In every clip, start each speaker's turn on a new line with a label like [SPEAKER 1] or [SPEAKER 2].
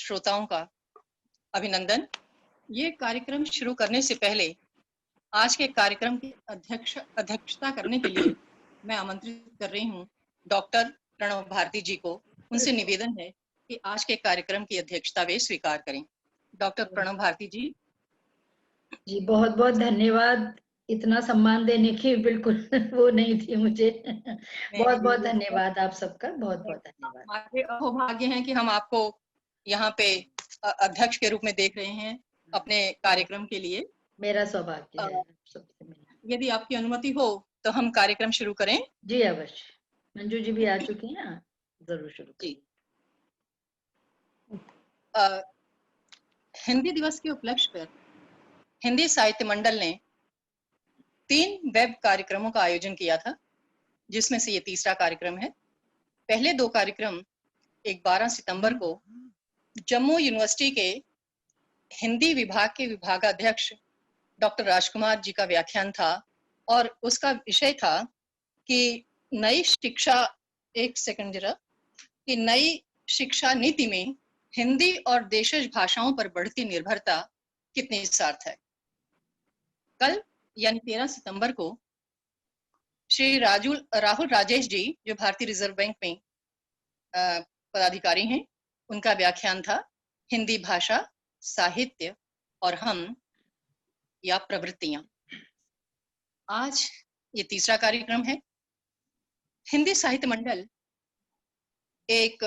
[SPEAKER 1] श्रोताओं का अभिनंदन। ये कार्यक्रम शुरू करने से पहले आज के कार्यक्रम की अध्यक्षता करने के लिए मैं आमंत्रित कर रही हूँ डॉक्टर प्रणव भारती जी को। उनसे निवेदन है कि आज के कार्यक्रम की अध्यक्षता वे स्वीकार करें। डॉक्टर प्रणव भारती जी।
[SPEAKER 2] जी बहुत बहुत धन्यवाद। इतना सम्मान देने की बिल्कुल वो नहीं थी मुझे। बहुत बहुत धन्यवाद आप सबका, बहुत बहुत धन्यवाद।
[SPEAKER 1] हमारे अहोभाग्य है कि हम आपको यहाँ पे अध्यक्ष के रूप में देख रहे हैं अपने कार्यक्रम के लिए।
[SPEAKER 2] मेरा सौभाग्य है सबसे मिलना।
[SPEAKER 1] यदि आपकी अनुमति हो तो हम कार्यक्रम शुरू करें।
[SPEAKER 2] जी अवश्य। मंजू जी भी आ चुकी हैं, जरूर शुरू
[SPEAKER 1] जी। हिंदी दिवस के उपलक्ष्य पर हिंदी साहित्य मंडल ने 3 वेब कार्यक्रमों का आयोजन किया था, जिसमें से ये तीसरा कार्यक्रम है। पहले 2 कार्यक्रम एक 12 सितंबर को जम्मू यूनिवर्सिटी के हिंदी विभाग के विभागाध्यक्ष डॉक्टर राजकुमार जी का व्याख्यान था और उसका विषय था कि नई शिक्षा नीति में हिंदी और देशज भाषाओं पर बढ़ती निर्भरता कितनी सार्थक है। कल यानी 13 सितंबर को श्री राहुल राजेश जी, जो भारतीय रिजर्व बैंक में पदाधिकारी हैं, उनका व्याख्यान था हिंदी भाषा, साहित्य और हम या प्रवृत्तियां। आज ये तीसरा कार्यक्रम है। हिंदी साहित्य मंडल एक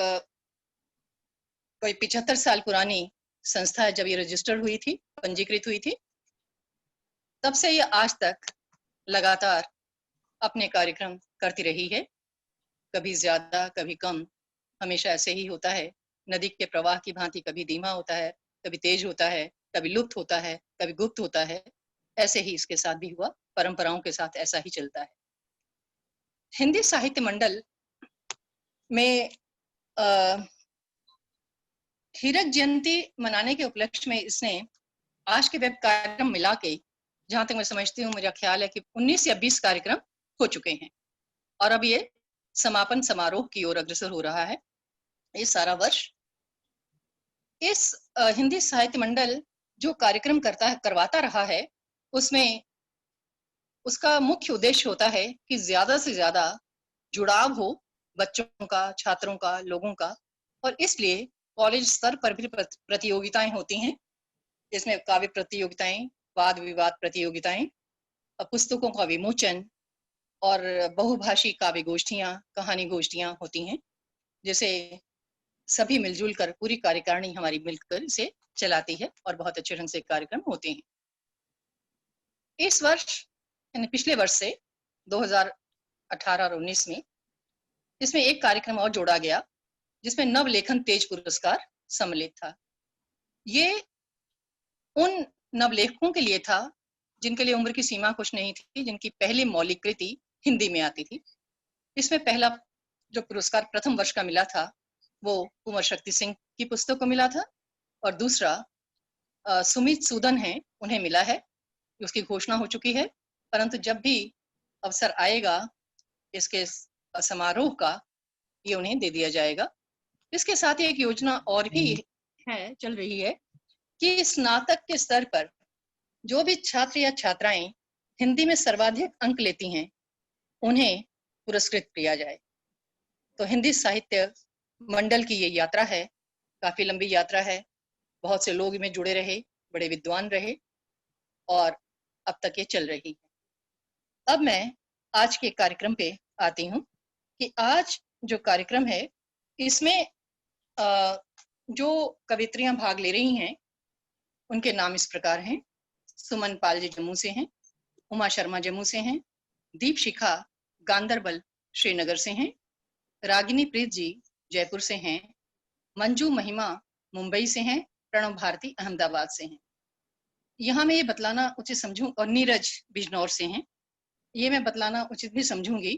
[SPEAKER 1] कोई 75 साल पुरानी संस्था है। जब ये रजिस्टर हुई थी, पंजीकृत हुई थी, तब से ये आज तक लगातार अपने कार्यक्रम करती रही है। कभी ज्यादा कभी कम, हमेशा ऐसे ही होता है। नदी के प्रवाह की भांति कभी धीमा होता है, कभी तेज होता है, कभी लुप्त होता है, कभी गुप्त होता है। ऐसे ही इसके साथ भी हुआ, परंपराओं के साथ ऐसा ही चलता है। हिंदी साहित्य मंडल में हीरक जयंती मनाने के उपलक्ष्य में इसने आज के वेब कार्यक्रम मिला के, जहां तक मैं समझती हूँ, मेरा ख्याल है कि 19 या 20 कार्यक्रम हो चुके हैं और अब ये समापन समारोह की ओर अग्रसर हो रहा है। ये सारा वर्ष इस हिंदी साहित्य मंडल जो कार्यक्रम करवाता रहा है, उसमें उसका मुख्य उद्देश्य होता है कि ज्यादा से ज्यादा जुड़ाव हो बच्चों का, छात्रों का, लोगों का। और इसलिए कॉलेज स्तर पर भी प्रतियोगिताएं होती हैं। इसमें काव्य प्रतियोगिताएं, वाद विवाद प्रतियोगिताएं, पुस्तकों का विमोचन और बहुभाषी काव्य गोष्ठियां, कहानी गोष्ठियां होती हैं, जैसे सभी मिलजुल कर, पूरी कार्यकारिणी हमारी मिलकर इसे चलाती है और बहुत अच्छे ढंग से कार्यक्रम होते हैं। इस वर्ष यानी पिछले वर्ष से 2018 और 19 में इसमें एक कार्यक्रम और जोड़ा गया, जिसमें नवलेखन तेज पुरस्कार सम्मिलित था। ये उन नवलेखकों के लिए था जिनके लिए उम्र की सीमा कुछ नहीं थी, जिनकी पहली मौलिक कृति हिंदी में आती थी। इसमें पहला जो पुरस्कार प्रथम वर्ष का मिला था वो कुंवर शक्ति सिंह की पुस्तक को मिला था और दूसरा सुमित सूदन है, उन्हें मिला है। उसकी घोषणा हो चुकी है, परंतु जब भी अवसर आएगा इसके समारोह का, ये उन्हें दे दिया जाएगा। इसके साथ ही एक योजना और भी है, चल रही है, कि स्नातक के स्तर पर जो भी छात्र या छात्राएं हिंदी में सर्वाधिक अंक लेती हैं, उन्हें पुरस्कृत किया जाए। तो हिंदी साहित्य मंडल की ये यात्रा है, काफी लंबी यात्रा है। बहुत से लोग इसमें जुड़े रहे, बड़े विद्वान रहे और अब तक ये चल रही है। अब मैं आज के कार्यक्रम पे आती हूँ कि आज जो कार्यक्रम है, इसमें जो कवित्रियां भाग ले रही हैं, उनके नाम इस प्रकार हैं। सुमन पाल जी जम्मू से हैं, उमा शर्मा जम्मू से हैं, दीप शिखा गांदरबल श्रीनगर से हैं, रागिनी प्रीत जी जयपुर से हैं, मंजू महिमा मुंबई से हैं, प्रणव भारती अहमदाबाद से हैं। यहाँ मैं ये बतलाना उचित समझूं, और नीरज बिजनौर से हैं। ये मैं बतलाना उचित भी समझूंगी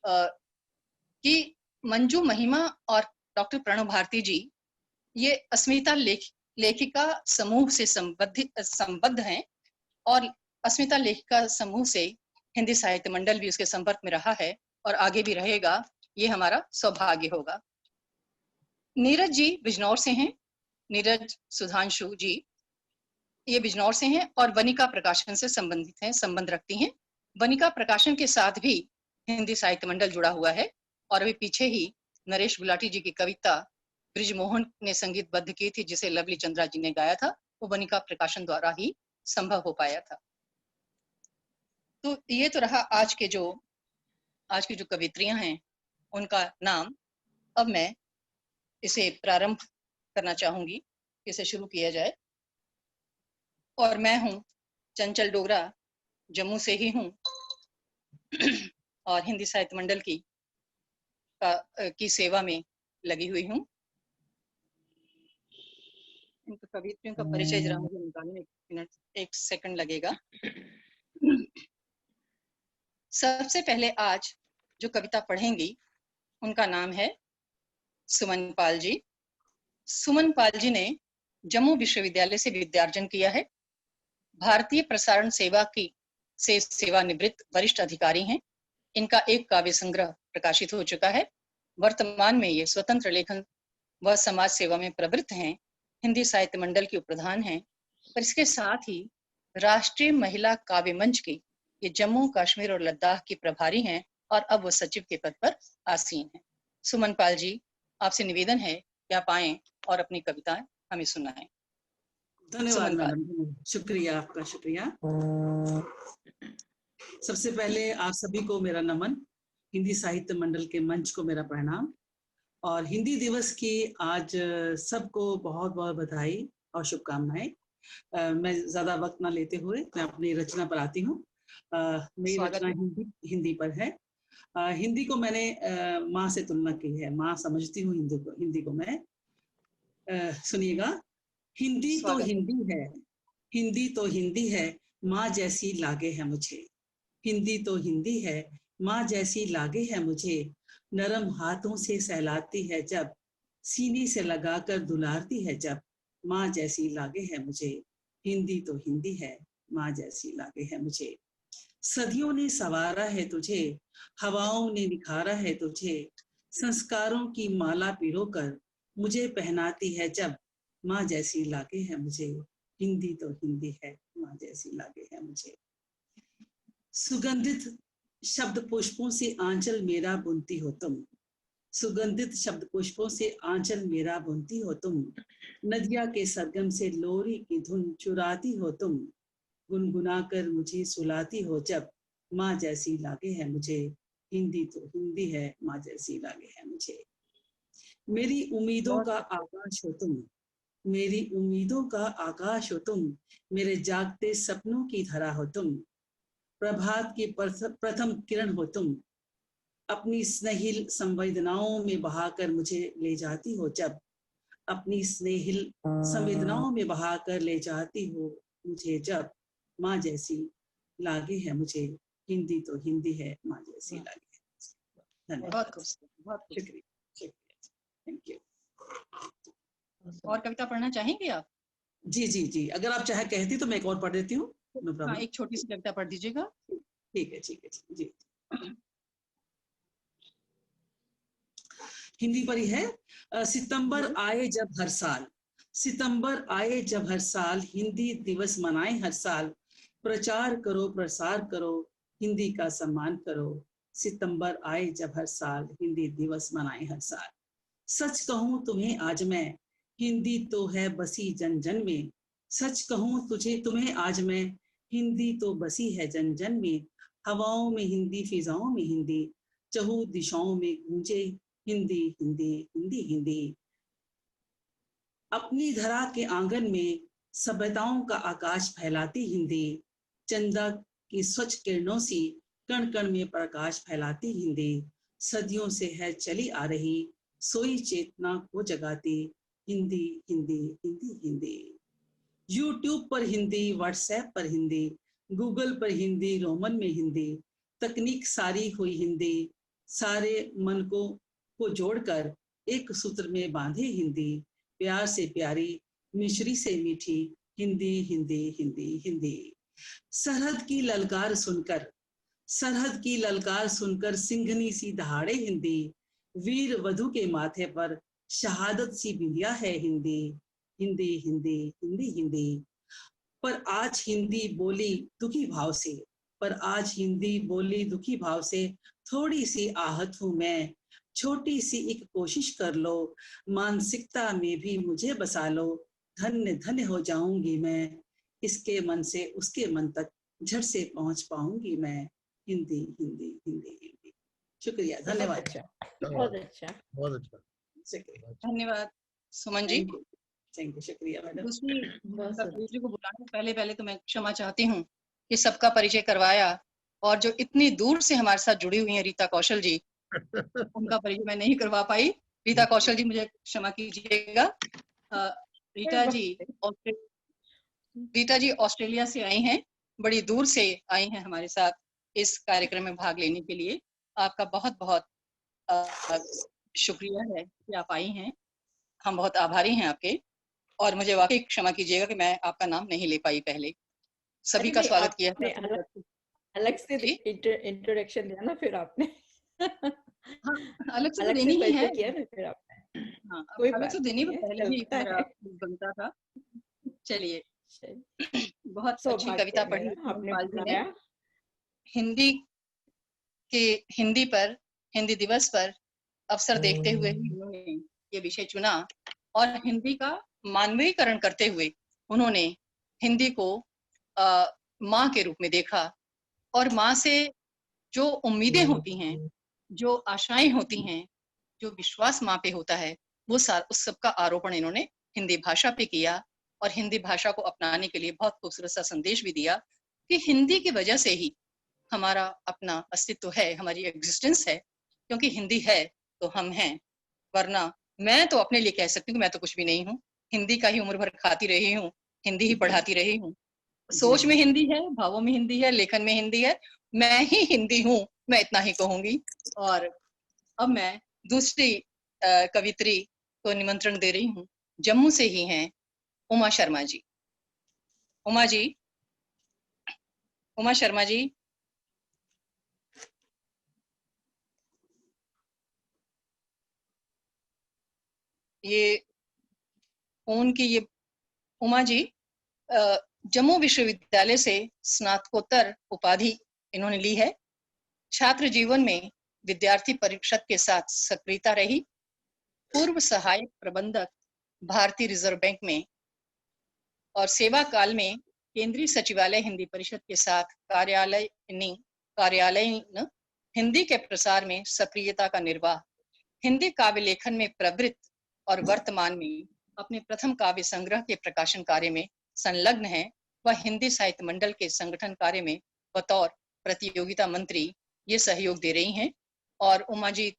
[SPEAKER 1] कि मंजू महिमा और डॉक्टर प्रणव भारती जी ये अस्मिता लेखिका समूह से संबद्ध हैं और अस्मिता लेखिका समूह से हिंदी साहित्य मंडल भी उसके संपर्क में रहा है और आगे भी रहेगा। ये हमारा सौभाग्य होगा। नीरज जी बिजनौर से हैं, नीरज सुधांशु जी, ये बिजनौर से हैं और वनिका प्रकाशन से संबंधित हैं, संबंध रखती हैं। वनिका प्रकाशन के साथ भी हिंदी साहित्य मंडल जुड़ा हुआ है और अभी पीछे ही नरेश गुलाटी जी की कविता ब्रिजमोहन ने संगीतबद्ध की थी, जिसे लवली चंद्रा जी ने गाया था, वो वनिका प्रकाशन द्वारा ही संभव हो पाया था। तो ये तो रहा आज की जो कवित्रियां हैं उनका नाम। अब मैं इसे प्रारंभ करना चाहूंगी, इसे शुरू किया जाए। और मैं हूँ चंचल डोगरा, जम्मू से ही हूँ और हिंदी साहित्य मंडल की सेवा में लगी हुई हूँ। इनका कवित्रियों का परिचय जरा मुझे निकालने एक सेकंड लगेगा। सबसे पहले आज जो कविता पढ़ेंगी उनका नाम है सुमन पाल जी। सुमन पाल जी ने जम्मू विश्वविद्यालय से विद्यार्जन किया है। भारतीय प्रसारण सेवा से सेवानिवृत्त वरिष्ठ अधिकारी हैं। इनका एक काव्य संग्रह प्रकाशित हो चुका है। वर्तमान में ये स्वतंत्र लेखन व समाज सेवा में प्रवृत्त हैं। हिंदी साहित्य मंडल की उपप्रधान हैं, पर इसके साथ ही राष्ट्रीय महिला काव्य मंच की ये जम्मू कश्मीर और लद्दाख की प्रभारी हैं और अब वो सचिव के पद पर आसीन हैं। सुमन पाल जी, आपसे निवेदन है कि आप आएं और अपनी कविताएं हमें सुनाएं।
[SPEAKER 3] धन्यवाद मैडम, शुक्रिया, आपका शुक्रिया। सबसे पहले आप सभी को मेरा नमन, हिंदी साहित्य मंडल के मंच को मेरा प्रणाम और हिंदी दिवस की आज सबको बहुत बहुत बधाई और शुभकामनाएं। मैं ज्यादा वक्त ना लेते हुए मैं अपनी रचना पर आती हूँ। मेरी रचना हिंदी पर है। हिंदी को मैंने माँ से तुलना की है, माँ समझती हूँ हिंदी को मैं। सुनिएगा। हिंदी तो हिंदी है, हिंदी तो हिंदी है, माँ जैसी लागे है मुझे। हिंदी तो हिंदी है, माँ जैसी लागे है मुझे। नरम हाथों से सहलाती है जब, सीने से लगाकर दुलारती है जब, माँ जैसी लागे है मुझे। हिंदी तो हिंदी है, माँ जैसी लागे है मुझे। सदियों ने संवारा है तुझे, हवाओं ने निखारा है तुझे। संस्कारों की माला पिरोकर मुझे पहनाती है जब, माँ जैसी लागे है मुझे। हिंदी तो हिंदी है, माँ जैसी लागे है मुझे। सुगंधित शब्द पुष्पों से आंचल मेरा बुनती हो तुम। सुगंधित शब्द पुष्पों से आंचल मेरा बुनती हो तुम। नदिया के सरगम से लोरी की धुन चुराती हो तुम। गुनगुना कर मुझे सुलाती हो जब, माँ जैसी लागे है मुझे। हिंदी तो हिंदी है, माँ जैसी लागे है मुझे। मेरी उम्मीदों का आकाश हो तुम, मेरी उम्मीदों का आकाश हो तुम। मेरे जागते सपनों की धरा हो तुम। प्रभात की प्रथम किरण हो तुम। अपनी स्नेहिल संवेदनाओं में बहाकर मुझे ले जाती हो जब, अपनी स्नेहिल संवेदनाओं में बहाकर ले जाती हो मुझे जब, माँ जैसी लागे है मुझे। हिंदी तो हिंदी है, माँ जैसी लागे है। धन्यवाद, बहुत शुक्रिया, थैंक यू।
[SPEAKER 1] और कविता पढ़ना चाहेंगे आप?
[SPEAKER 3] जी जी जी, अगर आप चाहे कहती तो मैं एक और पढ़ देती हूँ।
[SPEAKER 1] हाँ, एक छोटी सी कविता पढ़ दीजिएगा।
[SPEAKER 3] ठीक है जी। हिंदी पर ही है। सितंबर आए जब हर साल, सितंबर आए जब हर साल, हिंदी दिवस मनाए हर साल। प्रचार करो प्रसार करो, हिंदी का सम्मान करो। सितंबर आए जब हर साल, हिंदी दिवस मनाए हर साल। सच कहूं तुम्हें आज मैं, हिंदी तो है बसी जन जन में। सच कहूं तुम्हें आज मैं, हिंदी तो बसी है जन जन में। हवाओं में हिंदी, फिजाओं में हिंदी, चहु दिशाओं में गूंजे हिंदी हिंदी हिंदी हिंदी। अपनी धरा के आंगन में सभ्यताओं का आकाश फैलाती हिंदी। चंदा की स्वच्छ किरणों सी कण कण में प्रकाश फैलाती हिंदी। सदियों से है चली आ रही सोई चेतना को जगाती हिंदी हिंदी हिंदी हिंदी। यूट्यूब पर हिंदी, व्हाट्सएप पर हिंदी, गूगल पर हिंदी, रोमन में हिंदी। तकनीक सारी हुई हिंदी, सारे मन को जोड़कर एक सूत्र में बांधे हिंदी। प्यार से प्यारी, मिश्री से मीठी, हिंदी हिंदी हिंदी हिंदी। सरहद की ललकार सुनकर, सरहद की ललकार सुनकर सिंघनी सी दहाड़े हिंदी। वीर वधु के माथे पर शहादत सी बिंदिया है हिंदी। हिंदी हिंदी हिंदी हिंदी। पर आज हिंदी बोली दुखी भाव से, पर आज हिंदी बोली दुखी भाव से, थोड़ी सी आहत हूं मैं, छोटी सी एक कोशिश कर लो, मानसिकता में भी मुझे बसा लो, धन्य धन्य हो जाऊंगी मैं, इसके मन से उसके मन तक झट से पहुंच पाऊंगी मैं। हिंदी हिंदी हिंदी हिंदी। शुक्रिया, धन्यवाद।
[SPEAKER 2] अच्छा, बहुत अच्छा,
[SPEAKER 4] बहुत अच्छा।
[SPEAKER 3] शुक्रिया,
[SPEAKER 1] धन्यवाद सुमन जी।
[SPEAKER 3] थैंक यू, शुक्रिया मैडम।
[SPEAKER 1] दूसरी
[SPEAKER 2] बहुत
[SPEAKER 1] कवियत्री को बुलाने से पहले तो मैं क्षमा चाहती हूँ कि सबका परिचय करवाया, और जो इतनी दूर से हमारे साथ जुड़ी हुई हैं रीता कौशल जी, उनका परिचय मैं नहीं करवा पाई। रीता कौशल जी, मुझे क्षमा कीजिएगा। रीता जी ऑस्ट्रेलिया से आई हैं, बड़ी दूर से आई हैं हमारे साथ इस कार्यक्रम में भाग लेने के लिए। आपका बहुत बहुत शुक्रिया है कि आप आई हैं, हम बहुत आभारी हैं आपके। और मुझे वाकई क्षमा कीजिएगा कि मैं आपका नाम नहीं ले पाई पहले। सभी का स्वागत किया था।
[SPEAKER 2] अलग से इंट्रोडक्शन दिया ना फिर आपने।
[SPEAKER 1] हाँ, अलग से तो
[SPEAKER 2] अलग
[SPEAKER 1] देनी
[SPEAKER 2] से
[SPEAKER 1] ही है।
[SPEAKER 2] किया ना फिर आपने।
[SPEAKER 1] हाँ,
[SPEAKER 2] कोई
[SPEAKER 1] अलग
[SPEAKER 2] बात
[SPEAKER 1] से देनी तो
[SPEAKER 2] नहीं है,
[SPEAKER 1] पहले ही
[SPEAKER 2] चलता
[SPEAKER 1] मेरा
[SPEAKER 2] है।
[SPEAKER 1] बनता था। चलिए, बहुत अच्छी
[SPEAKER 2] सौभाग्य
[SPEAKER 1] कविता
[SPEAKER 2] है
[SPEAKER 1] पढ़ी
[SPEAKER 2] मेरा, आपने
[SPEAKER 1] पाल जी ने।
[SPEAKER 2] बुलाया।
[SPEAKER 1] हिंदी दिवस पर अवसर देखते हुए ही उन्होंने ये विषय चुना, और हिंदी का मानवीकरण करते हुए उन्होंने हिंदी को माँ के रूप में देखा, और माँ से जो उम्मीदें होती हैं, जो आशाएं होती हैं, जो विश्वास माँ पे होता है, उस सब का आरोपण इन्होंने हिंदी भाषा पे किया, और हिंदी भाषा को अपनाने के लिए बहुत खूबसूरत सा संदेश भी दिया कि हिंदी की वजह से ही हमारा अपना अस्तित्व है, हमारी एग्जिस्टेंस है, क्योंकि हिंदी है तो हम हैं, वरना मैं तो अपने लिए कह सकती हूँ कि मैं तो कुछ भी नहीं हूँ, हिंदी का ही उम्र भर खाती रही हूँ, हिंदी ही पढ़ाती रही हूँ, सोच में हिंदी है, भावों में हिंदी है, लेखन में हिंदी है, मैं ही हिंदी हूँ, मैं इतना ही कहूंगी। और अब मैं दूसरी कवित्री को निमंत्रण दे रही हूँ, जम्मू से ही हैं उमा शर्मा जी। उमा शर्मा जी, ये फोन की ये उमा जी जम्मू विश्वविद्यालय से स्नातकोत्तर उपाधि इन्होंने ली है। छात्र जीवन में विद्यार्थी परिषद के साथ सक्रियता रही, पूर्व सहायक प्रबंधक भारतीय रिजर्व बैंक में, और सेवा काल में केंद्रीय सचिवालय हिंदी परिषद के साथ कार्यालयीन हिंदी के प्रसार में सक्रियता का निर्वाह, हिंदी काव्य लेखन में प्रवृत्त, और वर्तमान में अपने प्रथम काव्य संग्रह के प्रकाशन कार्य में संलग्न है। वह हिंदी साहित्य मंडल के संगठन कार्य में बतौर प्रतियोगिता मंत्री ये सहयोग दे रही हैं। और उमा जी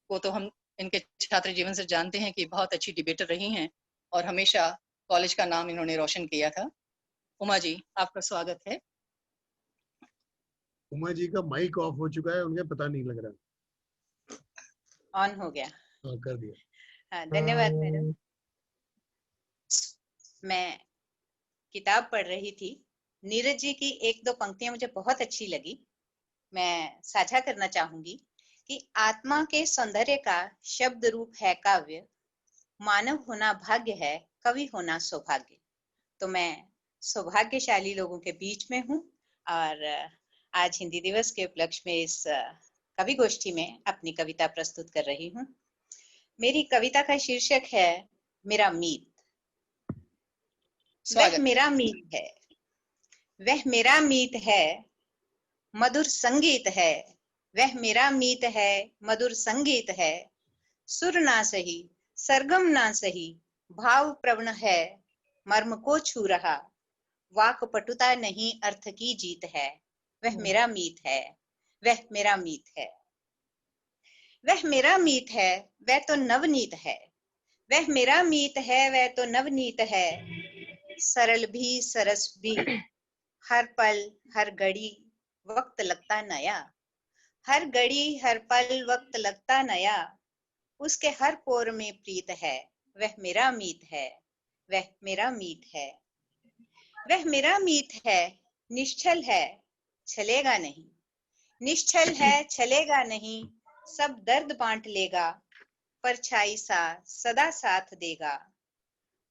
[SPEAKER 1] को तो हम इनके छात्र जीवन से जानते हैं कि बहुत अच्छी डिबेटर रही हैं, और हमेशा कॉलेज का नाम इन्होंने रोशन किया था। उमा जी, आपका स्वागत है।
[SPEAKER 4] उमा जी का माइक ऑफ हो चुका है, उन्हें पता नहीं लग रहा।
[SPEAKER 5] ऑन हो गया।
[SPEAKER 4] हाँ, कर दिया।
[SPEAKER 5] हाँ, धन्यवाद मैडम। मैं किताब पढ़ रही थी, नीरज जी की एक दो पंक्तियां मुझे बहुत अच्छी लगी, मैं साझा करना चाहूंगी कि आत्मा के सौंदर्य का शब्द रूप है काव्य, मानव होना भाग्य है, कवि होना सौभाग्य। तो मैं सौभाग्यशाली लोगों के बीच में हूँ, और आज हिंदी दिवस के उपलक्ष्य में इस कवि गोष्ठी में अपनी कविता प्रस्तुत कर रही हूँ। मेरी कविता का शीर्षक है मेरा मीत। वह मेरा मीत है, वह मेरा मीत है, मधुर संगीत है, वह मेरा मीत है, मधुर संगीत है, सुर ना सही सरगम ना सही, भाव प्रवण है, मर्म को छू रहा, वाक पटुता नहीं अर्थ की जीत है। वह मेरा मीत है, वह मेरा मीत है, वह मेरा मीत है, वह तो नवनीत है, वह मेरा मीत है, वह तो नवनीत है, सरल भी सरस भी, हर पल हर घड़ी वक्त लगता नया, हर घड़ी हर पल वक्त लगता नया, उसके हर पोर में प्रीत है। वह मेरा मीत है, वह मेरा मीत है, वह मेरा मीत है, निश्चल है छलेगा नहीं, निश्चल है छलेगा नहीं, सब दर्द बांट लेगा, परछाई सा सदा साथ देगा,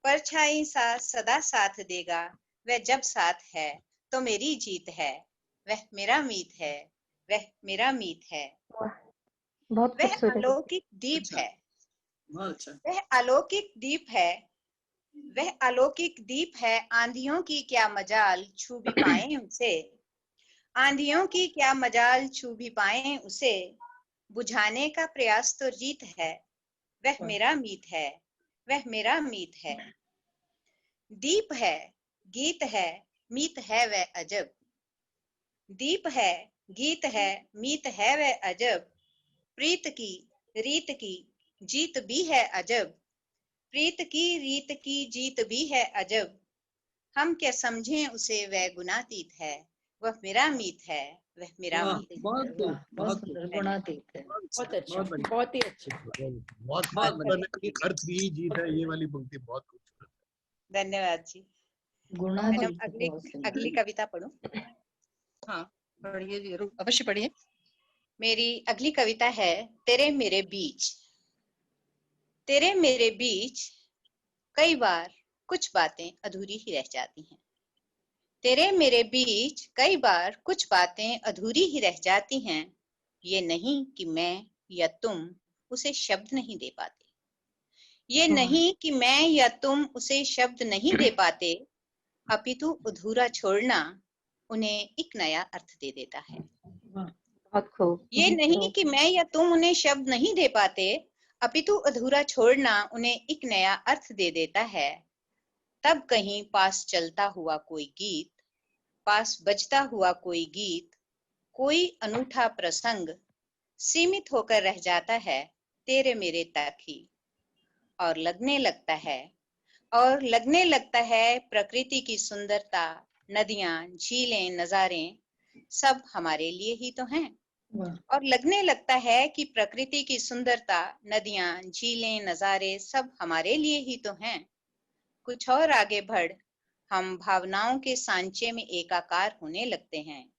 [SPEAKER 5] परछाई सा सदा साथ देगा, वह जब साथ है तो मेरी जीत है। वह मेरा मीत है, वह मेरा मीत है।
[SPEAKER 6] वाह, बहुत
[SPEAKER 5] वह
[SPEAKER 6] खूबसूरत।
[SPEAKER 5] अलौकिक दीप
[SPEAKER 3] अच्छा।
[SPEAKER 5] है,
[SPEAKER 3] बहुत अच्छा।
[SPEAKER 5] वह अलौकिक दीप है, वह अलौकिक दीप है। आंधियों की क्या मजाल छू भी पाए उसे, आंधियों की क्या मजाल छू भी पाए उसे। बुझाने का प्रयास तो जीत है, वह मेरा मीत है, वह मेरा मीत है। दीप है, गीत है, मीत है वह अजब। दीप है, गीत है, मीत है वह अजब। प्रीत की रीत की जीत भी है अजब, प्रीत की रीत की जीत भी है अजब। हम क्या समझें उसे वह गुणातीत है, वह मेरा मीत है, वह मेरा
[SPEAKER 3] वाह,
[SPEAKER 5] मीत है।
[SPEAKER 3] बहुत
[SPEAKER 2] वाह,
[SPEAKER 3] खूब,
[SPEAKER 2] बहुत
[SPEAKER 3] बहुत खूब,
[SPEAKER 2] सुंदर, गुणातीत है।
[SPEAKER 6] बहुत अच्छा,
[SPEAKER 3] बहुत बढ़िया।
[SPEAKER 6] बहुत ही अच्छा।
[SPEAKER 4] बहुत
[SPEAKER 3] बहुत
[SPEAKER 4] खूबसूरत है
[SPEAKER 3] बढ़िया।
[SPEAKER 4] कि अर्थ ही जीत है, ये वाली पंक्ति बहुत खूबसूरत है।
[SPEAKER 5] धन्यवाद जी। मैडम
[SPEAKER 2] गुणातीत है,
[SPEAKER 5] अगली
[SPEAKER 2] बहुत सुंदर।
[SPEAKER 5] अगली कविता पढ़ूं?
[SPEAKER 1] हाँ, पढ़िए, जरूर, अवश्य पढ़िए।
[SPEAKER 5] मेरी अगली कविता है तेरे मेरे बीच। तेरे मेरे बीच कई बार कुछ बातें अधूरी ही रह जाती हैं। तेरे मेरे बीच कई बार कुछ बातें अधूरी ही रह जाती हैं। ये नहीं कि मैं या तुम उसे शब्द नहीं दे पाते, ये नहीं कि मैं या तुम उसे शब्द नहीं दे पाते, अपितु अधूरा छोड़ना उन्हें एक नया अर्थ दे देता है।
[SPEAKER 6] बहुत खूब।
[SPEAKER 5] ये नहीं कि मैं या तुम उन्हें शब्द नहीं दे पाते, अपितु अधूरा छोड़ना उन्हें एक नया अर्थ दे देता है। तब कहीं पास चलता हुआ कोई गीत, पास बजता हुआ कोई गीत, कोई अनूठा प्रसंग सीमित होकर रह जाता है तेरे मेरे तक ही। और लगने लगता है प्रकृति की सुंदरता, नदियां, झीलें, नजारे सब हमारे लिए ही तो हैं। और लगने लगता है कि प्रकृति की सुंदरता, नदियां, झीलें, नजारे सब हमारे लिए ही तो हैं। कुछ और आगे बढ़ हम भावनाओं के सांचे में एकाकार होने लगते हैं।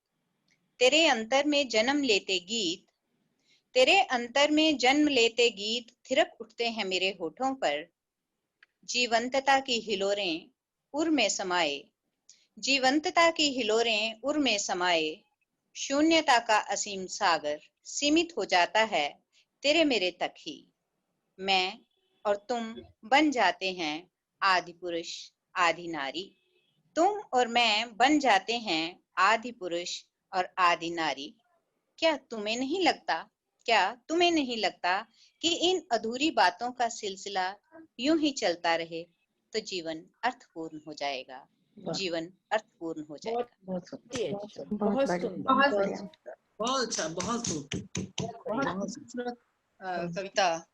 [SPEAKER 5] तेरे अंतर में जन्म लेते गीत, तेरे अंतर में जन्म लेते गीत थिरक उठते हैं मेरे होठों पर। जीवंतता की हिलोरें उर में समाए, जीवंतता की हिलोरें उर में समाए, शून्यता का असीम सागर सीमित हो जाता है तेरे मेरे तक ही। मैं और तुम बन जाते हैं आदि पुरुष आदि नारी, तुम और मैं बन जाते हैं आदि पुरुष और आदि नारी। क्या तुम्हें नहीं लगता कि इन अधूरी बातों का सिलसिला यूं ही चलता रहे तो जीवन अर्थपूर्ण हो जाएगा, जीवन अर्थपूर्ण हो जाएगा।
[SPEAKER 2] बहुत सुंदर,
[SPEAKER 6] बहुत
[SPEAKER 2] बढ़िया,
[SPEAKER 6] सुंदर।
[SPEAKER 2] बहुत बढ़िया।
[SPEAKER 3] बहुत अच्छा, बहुत खूब।
[SPEAKER 1] बहुत खूबसूरत कविता।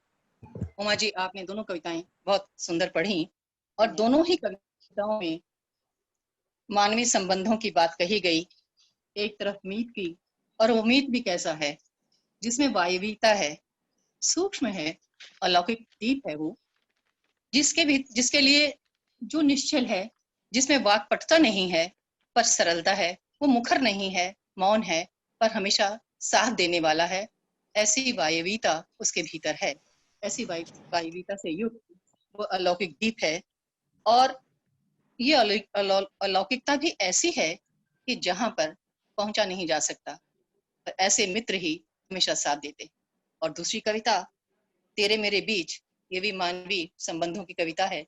[SPEAKER 1] उमा जी, आपने दोनों कविताएं बहुत सुंदर पढ़ी, और दोनों ही कविताओं में मानवीय संबंधों की बात कही गई। एक तरफ मीत की, और वो मीत भी कैसा है, जिसमें वायवीयता है, सूक्ष्म है, अलौकिक दीप है वो, जिसके लिए जो निश्चल है, जिसमें वाक्पटुता नहीं है पर सरलता है, वो मुखर नहीं है, मौन है, पर हमेशा साथ देने वाला है। ऐसी वायवीयता उसके भीतर है, ऐसी वायवीयता से युक्त वो अलौकिक दीप है। और ये अलौकिकता भी ऐसी है कि जहां पर पहुंचा नहीं जा सकता, पर ऐसे मित्र ही हमेशा साथ देते। और दूसरी कविता तेरे मेरे बीच, ये भी मानवीय संबंधों की कविता है।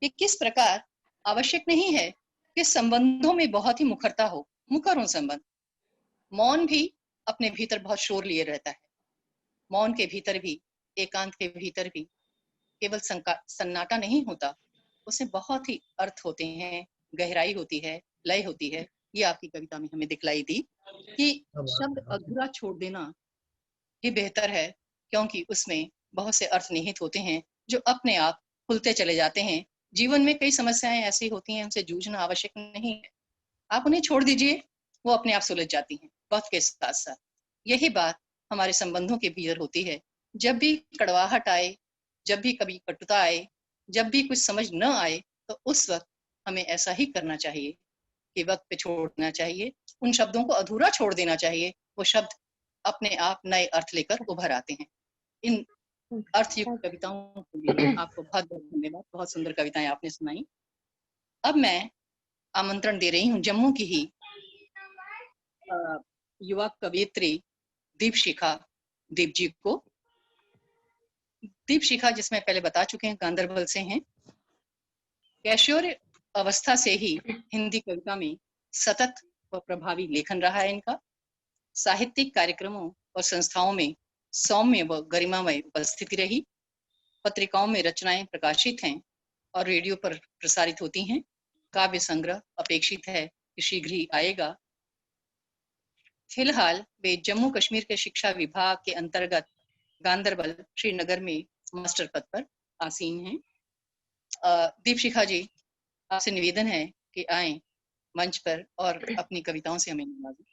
[SPEAKER 1] ये किस प्रकार आवश्यक नहीं है कि संबंधों में बहुत ही मुखरता हो, मुखर हो संबंध। मौन भी अपने भीतर बहुत शोर लिए रहता है। मौन के भीतर भी, एकांत के भीतर भी केवल सन्नाटा नहीं होता, उसमें बहुत ही अर्थ होते हैं, गहराई होती है, लय होती है। ये आपकी कविता में हमें दिखलाई दी कि शब्द अधूरा छोड़ देना ही बेहतर है, क्योंकि उसमें बहुत से अर्थ निहित होते हैं जो अपने आप खुलते चले जाते हैं। जीवन में कई समस्याएं ऐसी होती हैं, उनसे जूझना आवश्यक नहीं है, आप उन्हें छोड़ दीजिए, वो अपने आप सुलझ जाती हैं वक्त के साथ साथ। यही बात हमारे संबंधों के भीतर होती है। जब भी कड़वाहट आए, जब भी कभी कटुता आए, जब भी कुछ समझ न आए, तो उस वक्त हमें ऐसा ही करना चाहिए कि वक्त पे छोड़ना चाहिए, उन शब्दों को अधूरा छोड़ देना चाहिए। वो शब्द अपने आप नए अर्थ लेकर उभर आते हैं। इन अर्थयुक्त कविताओं के लिए आपको बहुत बहुत धन्यवाद। बहुत सुंदर कविताएं आपने सुनाई। अब मैं आमंत्रण दे रही हूँ जम्मू की ही युवा कवयित्री दीपशिखा दीप जी को। दीपशिखा, जिसमें पहले बता चुके हैं, गांधरबल से हैं। कैशोर अवस्था से ही हिंदी कविता में सतत व प्रभावी लेखन रहा है इनका। साहित्यिक कार्यक्रमों और संस्थाओं में सौम्य व गरिमामय उपस्थिति रही। पत्रिकाओं में रचनाएं प्रकाशित हैं और रेडियो पर प्रसारित होती हैं। काव्य संग्रह अपेक्षित है कि शीघ्र ही आएगा। फिलहाल वे जम्मू कश्मीर के शिक्षा विभाग के अंतर्गत गांधरबल श्रीनगर में मास्टर पद पर आसीन हैं। दीपशिखा जी, आपसे निवेदन है कि आए मंच पर और अपनी कविताओं से हमें नवाजें।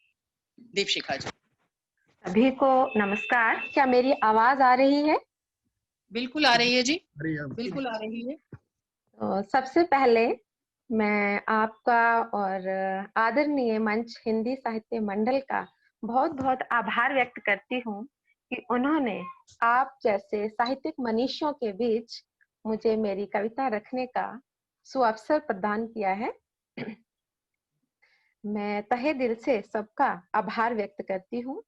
[SPEAKER 1] दीपशिखा जी।
[SPEAKER 6] सभी को नमस्कार। क्या मेरी आवाज आ रही है?
[SPEAKER 1] बिल्कुल आ रही है जी, बिल्कुल आ रही है।
[SPEAKER 6] तो सबसे पहले मैं आपका और आदरणीय मंच हिंदी साहित्य मंडल का बहुत बहुत आभार व्यक्त करती हूँ कि उन्होंने आप जैसे साहित्यिक मनीषियों के बीच मुझे मेरी कविता रखने का सुअवसर प्रदान किया है। मैं तहे दिल से सबका आभार व्यक्त करती हूँ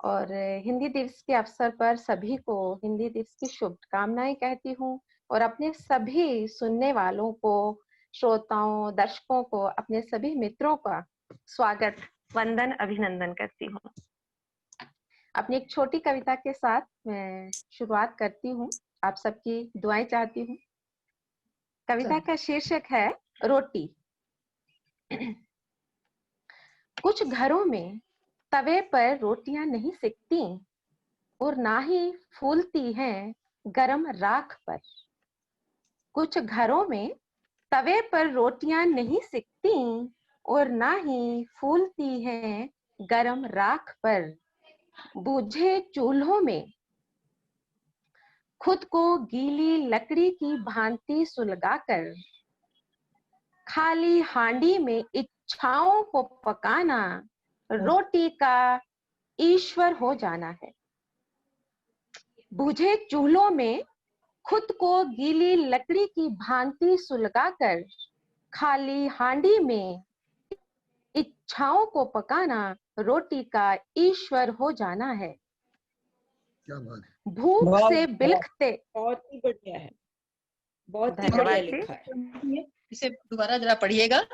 [SPEAKER 6] और हिंदी दिवस के अवसर पर सभी को हिंदी दिवस की शुभकामनाएं कहती हूँ और अपने सभी सुनने वालों को, श्रोताओं, दर्शकों को, अपने सभी मित्रों का स्वागत, वंदन, अभिनंदन करती हूँ। अपनी एक छोटी कविता के साथ मैं शुरुआत करती हूँ। आप सबकी दुआएं चाहती हूँ। कविता का शीर्षक है रोटी। कुछ घरों में तवे पर रोटियां नहीं सिकती और ना ही फूलती हैं गरम राख पर। कुछ घरों में तवे पर रोटियां नहीं सिकती और ना ही फूलती हैं गरम राख पर। बुझे चूल्हों में खुद को गीली लकड़ी की भांति सुलगाकर खाली हांडी में इच्छाओं को पकाना रोटी का ईश्वर हो जाना है। बुझे चूल्हों में खुद को गीली लकड़ी की भांति सुलगाकर खाली हांडी में इच्छाओं को पकाना रोटी का ईश्वर हो जाना है।
[SPEAKER 4] क्या बात है।
[SPEAKER 6] भूख से बिलखते।
[SPEAKER 7] बहुत ही बढ़िया है, बहुत ही बढ़िया लिखा है।
[SPEAKER 1] इसे दोबारा जरा पढ़िएगा।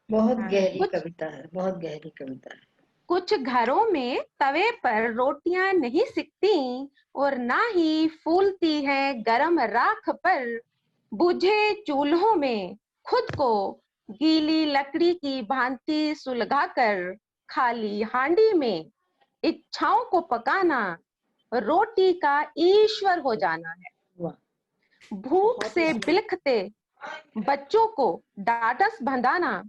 [SPEAKER 2] बहुत गहरी कविता है, बहुत गहरी कविता है।
[SPEAKER 6] कुछ घरों में तवे पर रोटियां नहीं सिकती और ना ही फूलती हैं गरम राख पर। बुझे चूल्हों में खुद को गीली लकड़ी की भांति सुलगाकर खाली हांडी में इच्छाओं को पकाना रोटी का ईश्वर हो जाना है। भूख से बिलखते बच्चों को ढाढ़स बंधाना,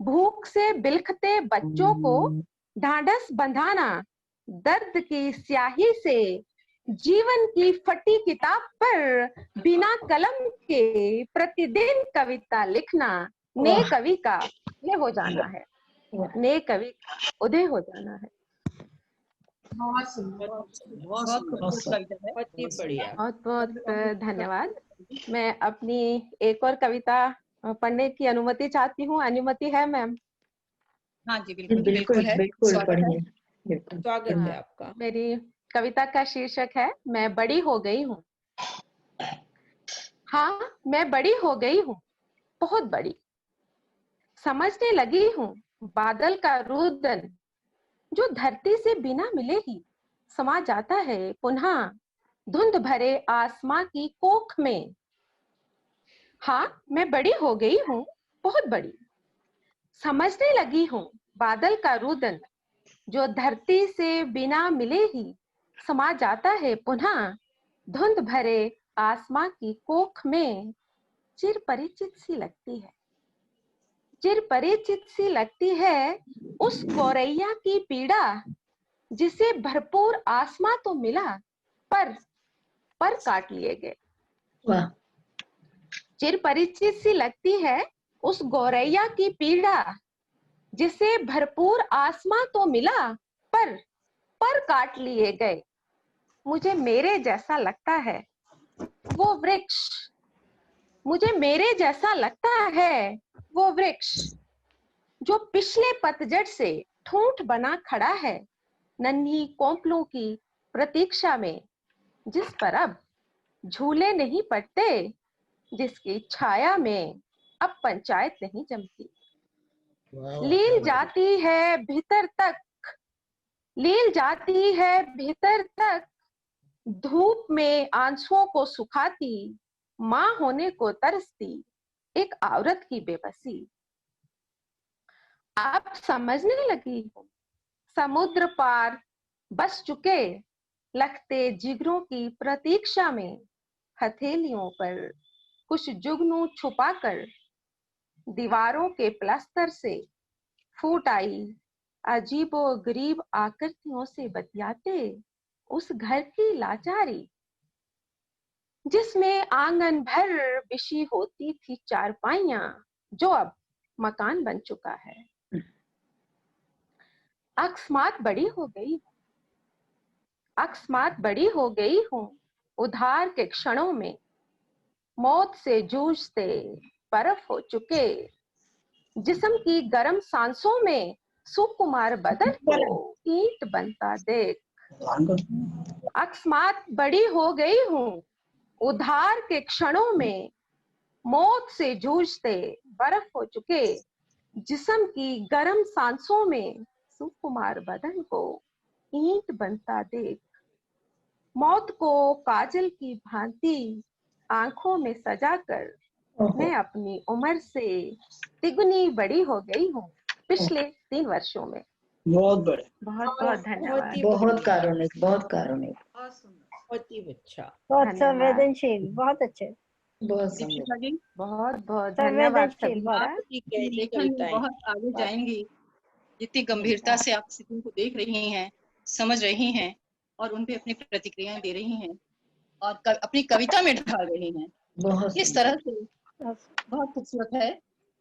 [SPEAKER 6] भूख से बिलखते बच्चों को ढाढ़स बंधाना, दर्द की स्याही से जीवन की फटी किताब पर बिना कलम के प्रतिदिन कविता लिखना नए कवि का उदय हो जाना है। नए कवि का उदय हो जाना है।
[SPEAKER 7] बहुत ही बढ़िया।
[SPEAKER 6] बहुत बहुत धन्यवाद। मैं अपनी एक और कविता पढ़ने की अनुमति चाहती हूँ। अनुमति है मैम?
[SPEAKER 1] हाँ जी, बिल्कुल
[SPEAKER 2] बिल्कुल
[SPEAKER 1] है।
[SPEAKER 2] बिल्कुल पढ़िए।
[SPEAKER 7] स्वागत है आपका।
[SPEAKER 6] मेरी कविता का शीर्षक है मैं बड़ी हो गई हूँ। हाँ, मैं बड़ी हो गई हूँ, बहुत बड़ी। समझने लगी हूँ बादल का रुदन जो धरती से बिना मिले ही समा जाता है पुनः धुंध भरे आसमां की कोख में। हाँ, मैं बड़ी हो गई हूँ, बहुत बड़ी। समझने लगी हूँ बादल का रुदन जो धरती से बिना मिले ही समा जाता है पुनः धुंध भरे आसमां की कोख में। चिर परिचित सी लगती है, चिर परिचित सी लगती है उस गौरैया की पीड़ा जिसे भरपूर आसमां तो मिला पर काट लिए गए।
[SPEAKER 2] वाह।
[SPEAKER 6] चिर परिचित सी लगती है उस गौरैया की पीड़ा जिसे भरपूर आसमां तो मिला पर काट लिए गए। मुझे मेरे जैसा लगता है वो वृक्ष, मुझे मेरे जैसा लगता है वो वृक्ष जो पिछले पतझड़ से ठूंठ बना खड़ा है नन्ही कोंपलों की प्रतीक्षा में, जिस पर अब झूले नहीं पड़ते, जिसकी छाया में अब पंचायत नहीं जमती। लील जाती है भीतर तक, लील जाती है भीतर तक, धूप में आंसुओं को सुखाती, मां होने को तरसती एक औरत की बेबसी। आप समझने लगी हूँ, समुद्र पार बस चुके लखते जिगरों की प्रतीक्षा में, हथेलियों पर कुछ जुगनू छुपाकर दीवारों के प्लास्टर से फूट आई अजीबो गरीब आकृतियों से बतियाते उस घर की लाचारी, जिसमें आंगन भर बिछी होती थी चारपाइयां, जो अब मकान बन चुका है। अकस्मात बड़ी हो गई, अकस्मात बड़ी हो गई हूँ उधार के क्षणों में, मौत से जूझते बर्फ हो चुके जिस्म की गर्म सांसों में, सुकुमार बदन को ईंट बनता देख। अकस्मात बड़ी हो गई हूँ उधार के क्षणों में, मौत से जूझते बर्फ हो चुके जिस्म की गर्म सांसों में, सुकुमार बदन को ईंट बनता देख। मौत को काजल की भांति आंखों में सजाकर मैं अपनी उम्र से तिगुनी बड़ी हो गई हूँ पिछले 3 वर्षों में।
[SPEAKER 7] बहुत बड़े,
[SPEAKER 6] बहुत बहुत धन्यवाद।
[SPEAKER 2] बहुत कारुणिक, बहुत कारुणिक,
[SPEAKER 7] बहुत ही अच्छा,
[SPEAKER 8] बहुत संवेदनशील, बहुत अच्छे,
[SPEAKER 2] बहुत
[SPEAKER 1] दीपिका जी
[SPEAKER 6] बहुत बहुत धन्यवाद सभी का।
[SPEAKER 7] आपकी गहरी
[SPEAKER 1] लेखन
[SPEAKER 7] कविताएं।
[SPEAKER 1] बहुत आगे जाएंगी, जितनी गंभीरता से आप स्थिति को देख रही हैं, समझ रही हैं और उन पे अपनी प्रतिक्रियाएं दे रही हैं और अपनी कविता में ढाल रही हैं,
[SPEAKER 2] बहुत
[SPEAKER 1] इस तरह से बहुत खूबसूरत है।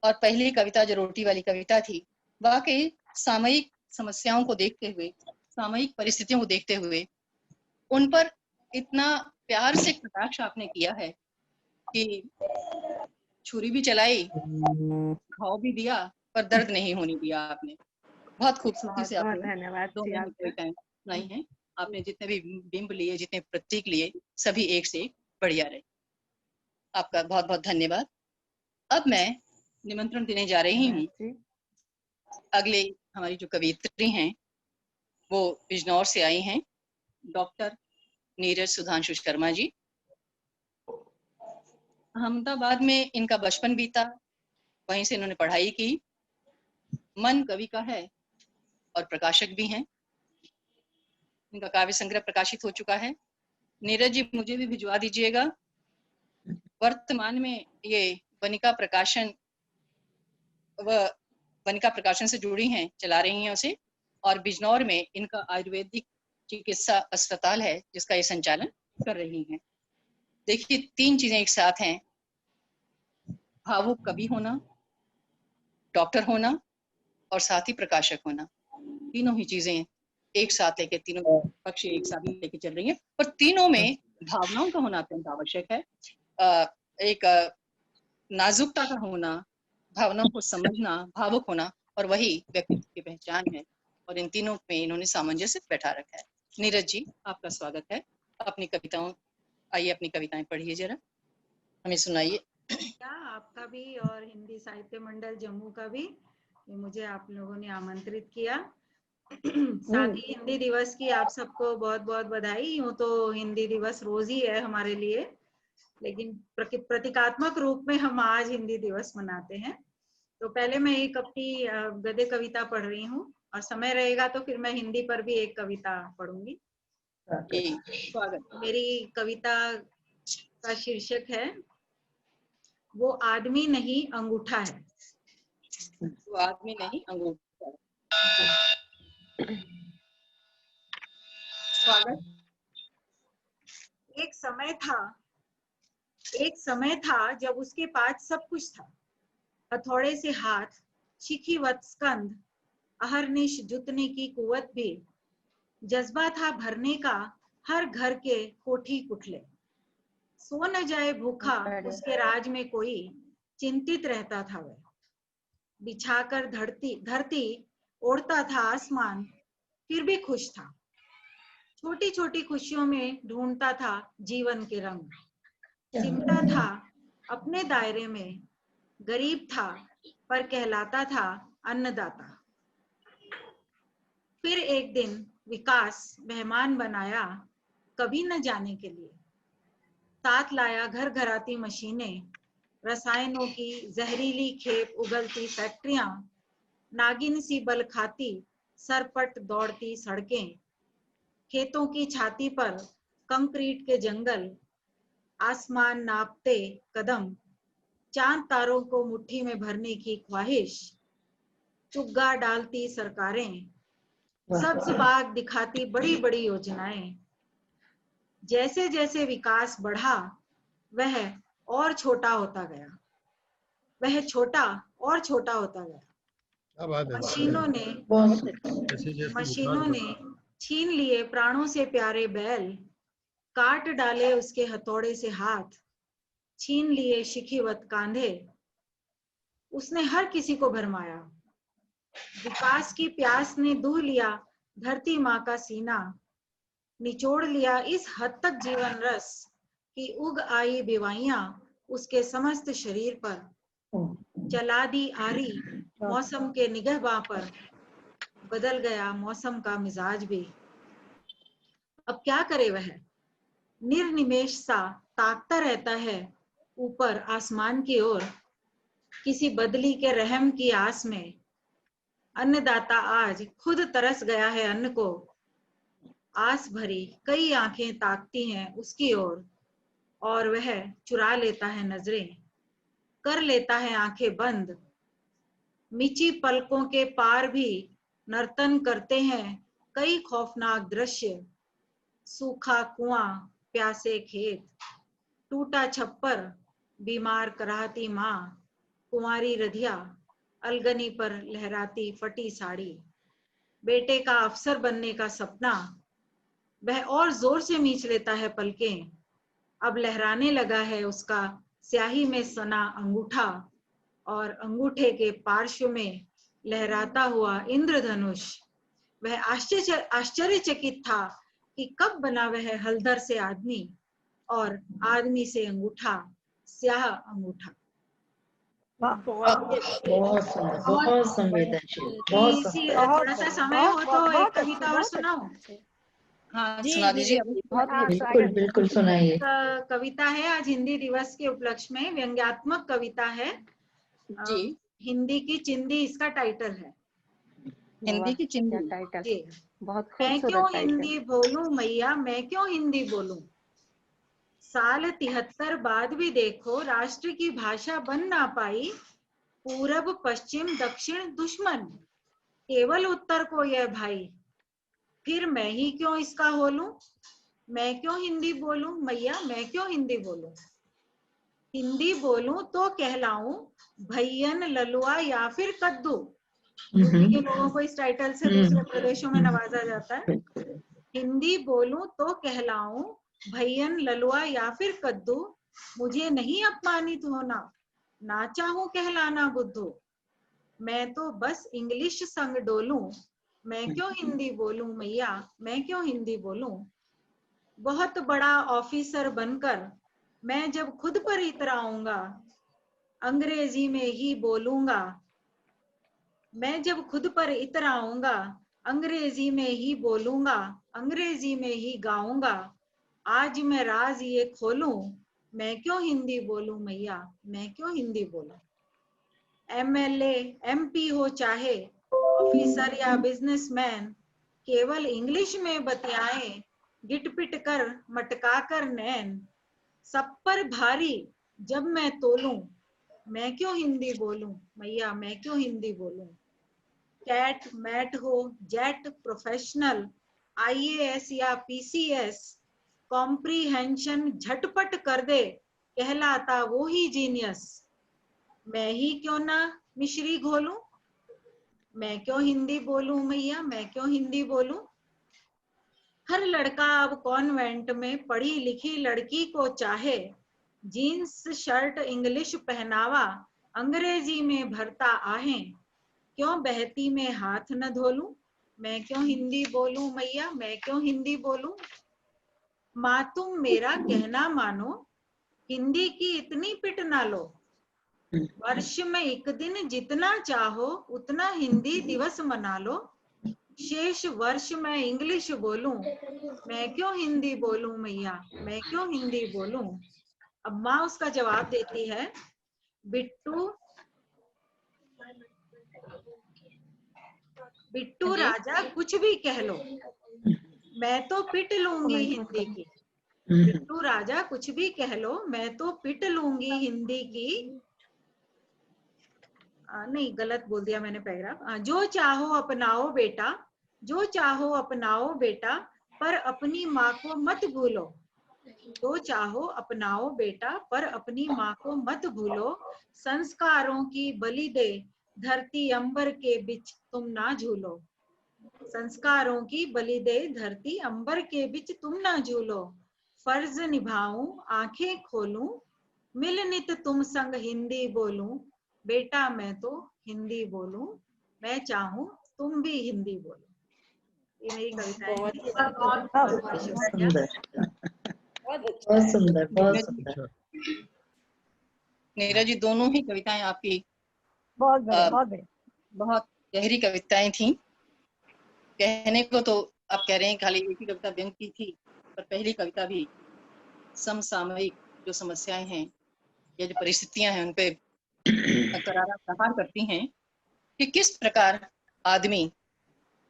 [SPEAKER 1] और पहली कविता जो रोटी वाली कविता थी, वाकई सामयिक समस्याओं को देखते हुए, सामयिक परिस्थितियों को देखते हुए उन पर इतना प्यार से कटाक्ष आपने किया है कि छुरी भी चलाई, घाव भी दिया, पर दर्द नहीं होने दिया आपने। बहुत खूबसूरती से आपने
[SPEAKER 6] धन्यवाद
[SPEAKER 1] दोनों ही कविताएं सुनाई हैं। आपने जितने भी बिंब लिए, जितने प्रतीक लिए, सभी एक से एक बढ़िया रहे। आपका बहुत बहुत धन्यवाद। अब मैं निमंत्रण देने जा रही हूँ अगले हमारी जो कवियत्री हैं वो बिजनौर से आई हैं, डॉक्टर नीरज सुधांशु शर्मा जी। अहमदाबाद में इनका बचपन बीता, वहीं से इन्होंने पढ़ाई की। मन कवि का है और प्रकाशक भी हैं। इनका काव्य संग्रह प्रकाशित हो चुका है। नीरज जी मुझे भी भिजवा दीजिएगा। वर्तमान में ये वनिका प्रकाशन से जुड़ी हैं, चला रही हैं उसे, और बिजनौर में इनका आयुर्वेदिक चिकित्सा अस्पताल है जिसका ये संचालन कर रही हैं। देखिए 3 चीजें एक साथ हैं, भावुक कवि होना, डॉक्टर होना और साथ ही प्रकाशक होना। तीनों ही चीजें एक साथ लेके, तीनों पक्ष एक साथ लेके चल रही हैं, और तीनों में भावनाओं का होना अत्यंत आवश्यक है। एक नाजुकता का होना, भावनाओं को समझना, भावुक होना, और वही व्यक्तित्व की पहचान है। और इन तीनों में इन्होंने सामंजस्य बैठा रखा है। नीरज जी आपका स्वागत है। अपनी कविताओं, आइए अपनी कविताएं पढ़िए, जरा हमें सुनाइए।
[SPEAKER 9] क्या आपका भी और हिंदी साहित्य मंडल जम्मू का भी, मुझे आप लोगों ने आमंत्रित किया। साथ ही हिंदी दिवस की आप सबको बहुत बहुत बधाई। यूं तो हिंदी दिवस रोज ही है हमारे लिए, लेकिन प्रतीकात्मक रूप में हम आज हिंदी दिवस मनाते हैं। तो पहले मैं एक अपनी गद्य कविता पढ़ रही हूँ, और समय रहेगा तो फिर मैं हिंदी पर भी एक कविता पढ़ूंगी। मेरी कविता का शीर्षक है वो आदमी नहीं अंगूठा है।
[SPEAKER 1] वो आदमी नहीं अंगूठा है। स्वागत।
[SPEAKER 9] एक समय था जब उसके पास सब कुछ था, हथौड़े से हाथ, चीखी वत्स्कंध, अहरनिश जुतने की कुवत भी, जज्बा था भरने का हर घर के कोठी कुठले। सो न जाए भूखा उसके राज में कोई, चिंतित रहता था वह। बिछाकर धरती ओढ़ता था आसमान, फिर भी खुश था। छोटी छोटी खुशियों में ढूंढता था जीवन के रंग। सिमटा था अपने दायरे में, गरीब था पर कहलाता था अन्नदाता। फिर एक दिन विकास मेहमान बनाया कभी न जाने के लिए। साथ लाया घर घराती मशीनें, रसायनों की जहरीली खेप उगलती फैक्ट्रियां, नागिन सी बल खाती सरपट दौड़ती सड़कें, खेतों की छाती पर कंक्रीट के जंगल, आसमान नापते कदम, चांद तारों को मुट्ठी में भरने की ख्वाहिश, चुग्गा डालती सरकारें, सब्ज बाग दिखाती बड़ी बड़ी योजनाएं। जैसे जैसे विकास बढ़ा वह और छोटा होता गया, वह छोटा और छोटा होता गया। मशीनों ने छीन लिए प्राणों से प्यारे बैल, काट डाले उसके हथौड़े से हाथ, छीन लिए शिखीवत कांधे। उसने हर किसी को भरमाया। विकास की प्यास ने दूह लिया धरती माँ का सीना, निचोड़ लिया इस हद तक जीवन रस कि उग आई बीवाइयां उसके समस्त शरीर पर। चला दी आरी मौसम के निगहबा पर, बदल गया मौसम का मिजाज भी। अब क्या करे वह, निर्निमेष सा ताकता रहता है ऊपर आसमान की ओर, किसी बदली के रहम की आस में। अन्नदाता आज खुद तरस गया है अन्न को, आस भरी कई आंखें ताकती हैं उसकी ओर, और वह चुरा लेता है नजरें, कर लेता है आंखें बंद। मिची पलकों के पार भी नर्तन करते हैं कई खौफनाक दृश्य, सूखा कुआं, प्यासे खेत, टूटा छप्पर, बीमार कराहती माँ, कुंवारी रधिया, अलगनी पर लहराती फटी साड़ी। बेटे का अफसर बनने का सपना, वह और जोर से मींच लेता है पलकें। अब लहराने लगा है उसका स्याही में सना अंगूठा, और अंगूठे के पार्श्व में लहराता हुआ इंद्रधनुष। वह आश्चर्यचकित था कि कब बना वह हलधर से आदमी, और आदमी से अंगूठा, स्याह अंगूठा।
[SPEAKER 2] बहुत संवेदनशील,
[SPEAKER 9] थोड़ा सा समय हो तो एक कविता और सुनाऊं?
[SPEAKER 1] हाँ, सुना दीजिए।
[SPEAKER 2] बिल्कुल बिल्कुल सुनाइए।
[SPEAKER 9] कविता है आज हिंदी दिवस के उपलक्ष्य में, व्यंग्यात्मक कविता है
[SPEAKER 1] जी।
[SPEAKER 9] हिंदी की चिंदी इसका टाइटल है।
[SPEAKER 1] हिंदी की चिंदी
[SPEAKER 9] जी। मैं क्यों हिंदी बोलूं मैया, मैं क्यों हिंदी बोलूं। साल 73 बाद भी देखो राष्ट्र की भाषा बन ना पाई, पूरब पश्चिम दक्षिण दुश्मन, केवल उत्तर को यह भाई। फिर मैं ही क्यों इसका हो लूं, मैं क्यों हिंदी बोलूं मैया, मैं क्यों हिंदी बोलूं। हिंदी बोलूं तो कहलाऊं भैयन, ललुआ या फिर कद्दू। के लोगों को इस टाइटल से दूसरे प्रदेशों में नवाजा जाता है। हिंदी बोलूं तो कहलाऊं भैयन, ललुआ या फिर कद्दू, मुझे नहीं अपमानित होना, ना चाहूं कहलाना बुद्धू। मैं तो बस इंग्लिश संग डोलूं, मैं क्यों हिंदी बोलूं मैया, मैं क्यों हिंदी बोलूं। बहुत बड़ा ऑफिसर बनकर मैं जब खुद पर इतराऊंगा, अंग्रेजी में ही बोलूंगा। मैं जब खुद पर इतराऊंगा, अंग्रेजी में ही बोलूंगा, अंग्रेजी में ही गाऊंगा। आज मैं राज ये खोलूं, मैं क्यों हिंदी बोलूं मैया, मैं क्यों हिंदी बोलूं। एमएलए एमपी हो चाहे ऑफिसर या बिजनेसमैन, केवल इंग्लिश में बतियाएं, गिटपिट कर मटका कर नैन। सब पर भारी जब मैं तोलूं, मैं क्यों हिंदी बोलूं मैया, मैं क्यों हिंदी बोलूं। कैट मैट हो जेट प्रोफेशनल, आईएएस या पीसीएस, कॉम्प्रीहेंशन झटपट कर दे, कहलाता वो ही जीनियस। मैं ही क्यों ना मिश्री घोलूं, मैं क्यों हिंदी बोलूं मैया, मैं क्यों हिंदी बोलूं। हर लड़का अब कॉन्वेंट में पढ़ी लिखी लड़की को चाहे, जीन्स शर्ट इंग्लिश पहनावा अंग्रेजी में भरता आहें। क्यों बहती में हाथ न धो लूं, मैं क्यों हिंदी बोलूं मैया, मैं क्यों हिंदी बोलूं। माँ तुम मेरा कहना मानो, हिंदी की इतनी पिट ना लो। वर्ष में एक दिन जितना चाहो उतना हिंदी दिवस मना लो। शेष वर्ष में इंग्लिश बोलूं, मैं क्यों हिंदी बोलूं मैया, मैं क्यों हिंदी बोलूं। अब माँ उसका जवाब देती है, बिट्टू बिट्टू राजा कुछ भी कह लो, मैं तो पिट लूंगी हिंदी की। बिट्टू राजा कुछ भी कह लो, मैं तो पिट लूंगी हिंदी की। नहीं, गलत बोल दिया मैंने पैराग्राफ। जो चाहो अपनाओ बेटा, जो चाहो अपनाओ बेटा, पर अपनी माँ को मत भूलो। जो चाहो अपनाओ बेटा, पर अपनी माँ को मत भूलो। संस्कारों की बलि दे धरती अंबर के बीच तुम ना झूलो। संस्कारों की बलि दे धरती अंबर के बीच तुम ना झूलो। फर्ज निभाऊं आंखें खोलूं, मिल नित तुम संग हिंदी बोलूं। बेटा मैं तो हिंदी बोलूं, मैं चाहूं तुम भी हिंदी बोलो। ये मेरी कविता है।
[SPEAKER 2] बहुत सुंदर,
[SPEAKER 7] बहुत अच्छा
[SPEAKER 2] बहुत
[SPEAKER 7] है।
[SPEAKER 2] सुंदर, बहुत
[SPEAKER 1] नीरज
[SPEAKER 2] सुंदर।
[SPEAKER 1] नीरज जी, दोनों ही कविताएं आपकी
[SPEAKER 8] बहुत बढ़िया,
[SPEAKER 1] अ,
[SPEAKER 8] बहुत बढ़िया।
[SPEAKER 1] बहुत गहरी कविताएं थी। कहने को तो आप कह रहे हैं खाली एक ही कविता व्यंग की थी, पर पहली कविता भी समसामयिक जो समस्याएं हैं या जो परिस्थितियां हैं उन पे करारा प्रहार करती हैं कि किस प्रकार आदमी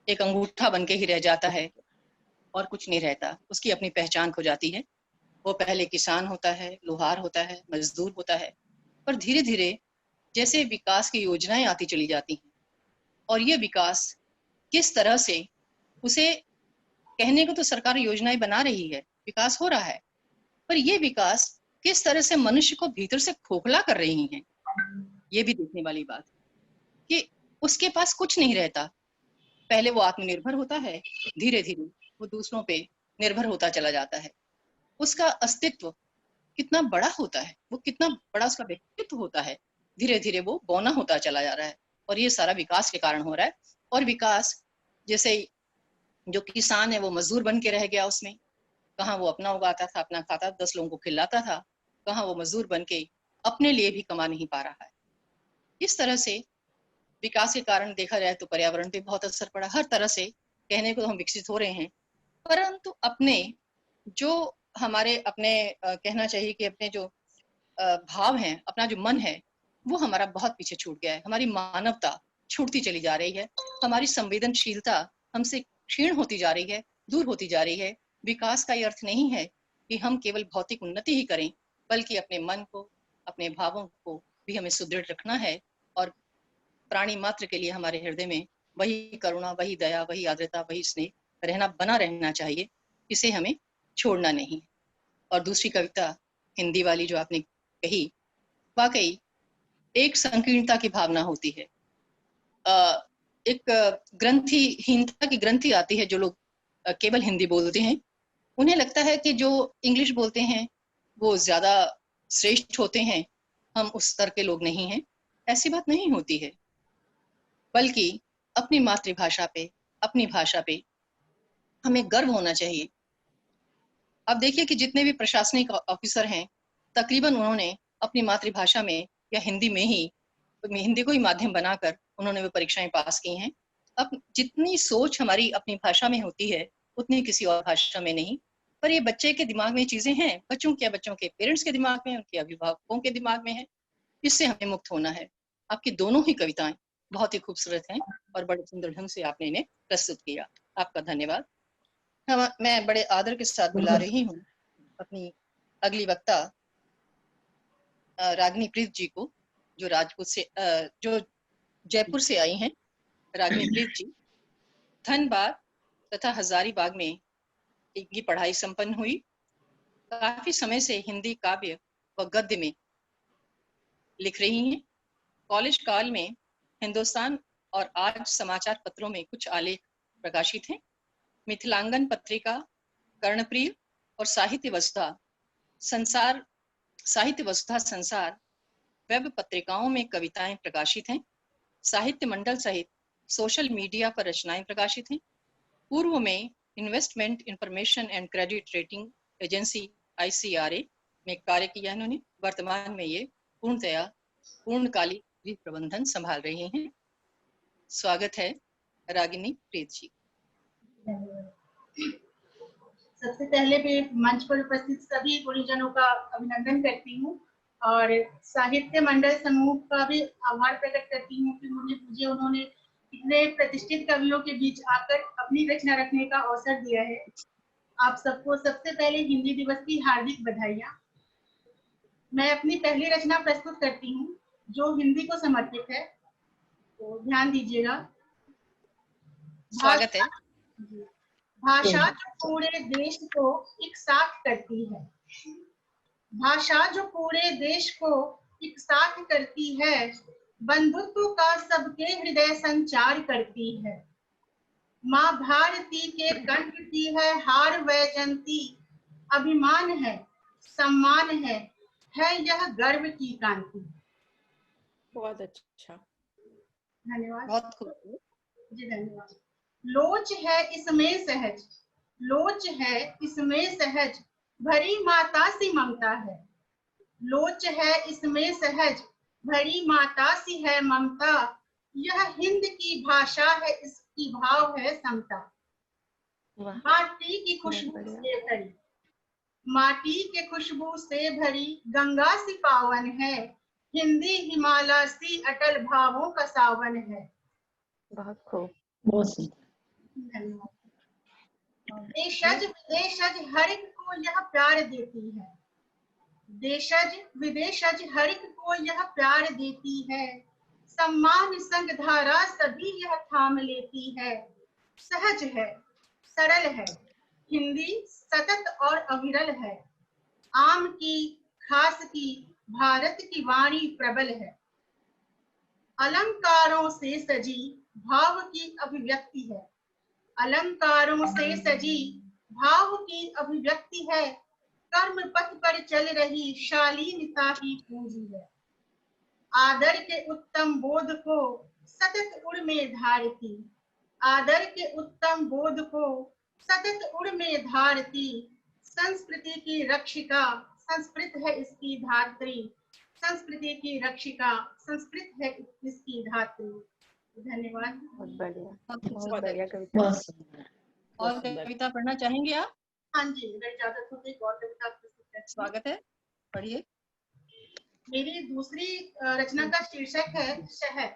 [SPEAKER 1] एक अंगूठा बन के ही रह जाता है और कुछ नहीं रहता। उसकी अपनी पहचान खो जाती है। वो पहले किसान होता है, लोहार होता है, मजदूर होता है, पर धीरे धीरे जैसे विकास की योजनाएं आती चली जाती हैं और ये विकास किस तरह से उसे, कहने को तो सरकार योजनाएं बना रही है, विकास हो रहा है, पर ये विकास किस तरह से मनुष्य को भीतर से खोखला कर रही हैं, ये भी देखने वाली बात कि उसके पास कुछ नहीं रहता। पहले वो आत्मनिर्भर होता है, धीरे धीरे वो दूसरों पे निर्भर होता चला जाता है। उसका अस्तित्व कितना बड़ा होता है, वो कितना बड़ा उसका व्यक्तित्व होता है, धीरे धीरे वो बौना होता चला जा रहा है। और ये सारा विकास के कारण हो रहा है। और विकास जैसे जो किसान है वो मजदूर बन के रह गया, उसमें कहाँ वो अपना उगाता था, अपना खाता, 10 लोगों को खिलाता था, कहाँ वो मजदूर बन के अपने लिए भी कमा नहीं पा रहा है। इस तरह से विकास के कारण देखा जाए तो पर्यावरण पे बहुत असर पड़ा। हर तरह से कहने को तो हम विकसित हो रहे हैं, परंतु अपने जो हमारे अपने कहना चाहिए कि अपने जो भाव हैं, अपना जो मन है, वो हमारा बहुत पीछे छूट गया है। हमारी मानवता छूटती चली जा रही है, हमारी संवेदनशीलता हमसे क्षीण होती जा रही है, दूर होती जा रही है। विकास का ये अर्थ नहीं है कि हम केवल भौतिक उन्नति ही करें, बल्कि अपने मन को, अपने भावों को भी हमें सुदृढ़ रखना है। और प्राणी मात्र के लिए हमारे हृदय में वही करुणा, वही दया, वही आर्द्रता, वही स्नेह रहना, बना रहना चाहिए। इसे हमें छोड़ना नहीं। और दूसरी कविता हिंदी वाली जो आपने कही, वाकई एक संकीर्णता की भावना होती है। एक ग्रंथिहीनता की ग्रंथि आती है। जो लोग केवल हिंदी बोलते हैं, उन्हें लगता है कि जो इंग्लिश बोलते हैं वो ज्यादा श्रेष्ठ होते हैं, हम उस स्तर के लोग नहीं हैं। ऐसी बात नहीं होती है, बल्कि अपनी मातृभाषा पे, अपनी भाषा पे हमें गर्व होना चाहिए। अब देखिए कि जितने भी प्रशासनिक ऑफिसर हैं, तकरीबन उन्होंने अपनी मातृभाषा में या हिंदी में ही, हिंदी को ही माध्यम बनाकर उन्होंने वो परीक्षाएं पास की हैं। अब जितनी सोच हमारी अपनी भाषा में होती है, उतनी किसी और भाषा में नहीं। पर ये बच्चे के दिमाग में चीजें हैं, बच्चों के पेरेंट्स के दिमाग में, उनके अभिभावकों के दिमाग में है। इससे हमें मुक्त होना है। आपकी दोनों ही कविताएं बहुत ही खूबसूरत हैं और बड़े सुंदर ढंग से आपने इन्हें प्रस्तुत किया। आपका धन्यवाद। मैं बड़े आदर के साथ बुला रही हूँ अपनी अगली वक्ता रागिनी प्रीत जी को, जो राजपूत से जो जयपुर से आई हैं। रागिनी प्रीत जी धनबाद तथा हजारीबाग में इनकी पढ़ाई संपन्न हुई। काफी समय से हिंदी काव्य व गद्य में लिख रही हैं। कॉलेज काल में हिंदुस्तान और आज समाचार पत्रों में कुछ आलेख प्रकाशित हैं। मिथिलांगन पत्रिका, कर्णप्रिय और साहित्य वसुधा संसार वेब पत्रिकाओं में कविताएं प्रकाशित हैं। साहित्य मंडल सहित सोशल मीडिया पर रचनाएं प्रकाशित हैं। पूर्व में investment information and credit rating agency ICRA में कार्य किया इन्होंने। वर्तमान में ये पूर्णकालिक गृह प्रबंधन संभाल रहे हैं। स्वागत है रागिनी प्रीत जी।
[SPEAKER 10] सबसे पहले भी मंच पर उपस्थित सभी गुरुजनों का अभिनंदन करती हूँ और साहित्य मंडल समूह का भी आभार प्रकट करती हूँ कि मुझे उन्होंने इतने प्रतिष्ठित कवियों के बीच आकर अपनी रचना रखने का अवसर दिया है। आप सबको सबसे पहले हिंदी दिवस की हार्दिक बधाइयाँ। मैं अपनी पहली रचना प्रस्तुत करती हूँ जो हिंदी को समर्पित है, तो ध्यान दीजिएगा।
[SPEAKER 1] स्वागत है।
[SPEAKER 10] भाषा जो पूरे देश को एक साथ करती है, भाषा जो पूरे देश को एक साथ करती है, बंधुत्व का सबके हृदय संचार करती है। माँ भारती के कंठ की है हार वैजंती, अभिमान है, सम्मान है यह गर्व की कांति।
[SPEAKER 7] बहुत अच्छा,
[SPEAKER 10] धन्यवाद।
[SPEAKER 1] बहुत खूब
[SPEAKER 10] जी धन्यवाद। लोच है इसमें सहज, लोच है इसमें सहज, भरी माता सी ममता है। लोच है इसमें सहज, भरी माता सी है ममता, यह हिंद की भाषा है, इसकी भाव है समता। माटी की खुशबू से भरी, माटी के खुशबू से भरी, गंगा सी पावन है, हिंदी हिमालय सी अटल भावों का सावन है।
[SPEAKER 6] बहुत खूब,
[SPEAKER 2] बहुत
[SPEAKER 10] धन्यवाद। देशज विदेशज हर एक को यह प्यार देती है, देशज विदेशज हर एक को यह प्यार देती है, सम्मान संग धारा सभी यह थाम लेती है। सहज है, सरल है, हिंदी सतत और अविरल है, आम की खास की भारत की वाणी प्रबल है। अलंकारों से सजी भाव की अभिव्यक्ति है, अलंकारों से सजी भाव की अभिव्यक्ति है, कर्म पथ पर चल रही शालीनता ही पूंजी है। आदर के उत्तम बोध को सतत उड़ में धारती, आदर के उत्तम बोध को सतत उड़ में धारती, संस्कृति की रक्षिका संस्कृत है इसकी धात्री, संस्कृति की रक्षिका संस्कृत है इसकी धात्री। धन्यवाद।
[SPEAKER 6] बहुत बढ़िया,
[SPEAKER 7] बहुत
[SPEAKER 6] बढ़िया कविता।
[SPEAKER 1] और कविता पढ़ना चाहेंगे आप?
[SPEAKER 10] हाँ जी, अगर इजाजत हो तो एक और कविता प्रस्तुत करती हूँ।
[SPEAKER 1] स्वागत है, पढ़िए।
[SPEAKER 10] मेरी दूसरी रचना का शीर्षक है शहर।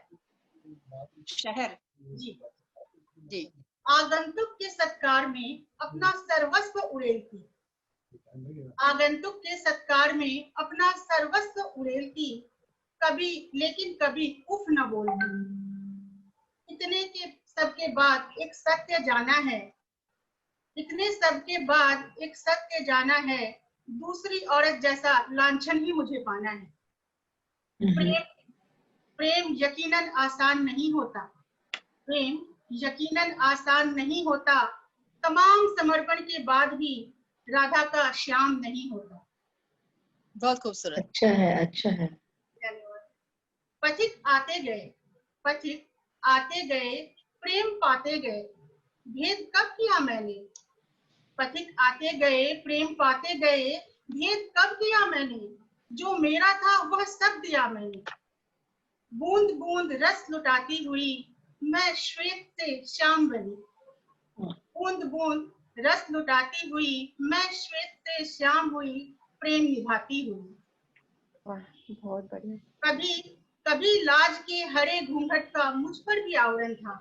[SPEAKER 1] शहर
[SPEAKER 10] जी
[SPEAKER 1] जी।
[SPEAKER 10] आगंतुक के सत्कार में अपना सर्वस्व उड़ेलती, आगंतुक के सत्कार में अपना सर्वस्व उड़ेलती, कभी लेकिन कभी उफ न बोलती। इतने के सबके बाद एक सत्य जाना है, इतने सबके बाद एक सत्य जाना है, दूसरी औरत जैसा लांछन ही मुझे पाना है। प्रेम यकीनन आसान नहीं होता, प्रेम यकीनन आसान नहीं होता, तमाम समर्पण के बाद भी राधा का श्याम नहीं होता।
[SPEAKER 1] बहुत खूबसूरत।
[SPEAKER 2] अच्छा है, अच्छा है।
[SPEAKER 10] पथिक आते गए, पथिक आते गए, प्रेम पाते गए, भेद कब किया मैंने। पथिक आते गए, प्रेम पाते गए, भेद कब किया मैंने, जो मेरा था वह सब दिया मैंने। बूंद बूंद रस लुटाती हुई मैं श्वेत से श्याम बनी, बूंद बूंद रस लुटाती हुई मैं श्वेत से श्याम हुई, प्रेम निभाती हुई।
[SPEAKER 6] बहुत बढ़िया।
[SPEAKER 10] कभी कभी लाज के हरे घूंघट का मुझ पर भी आवरण था,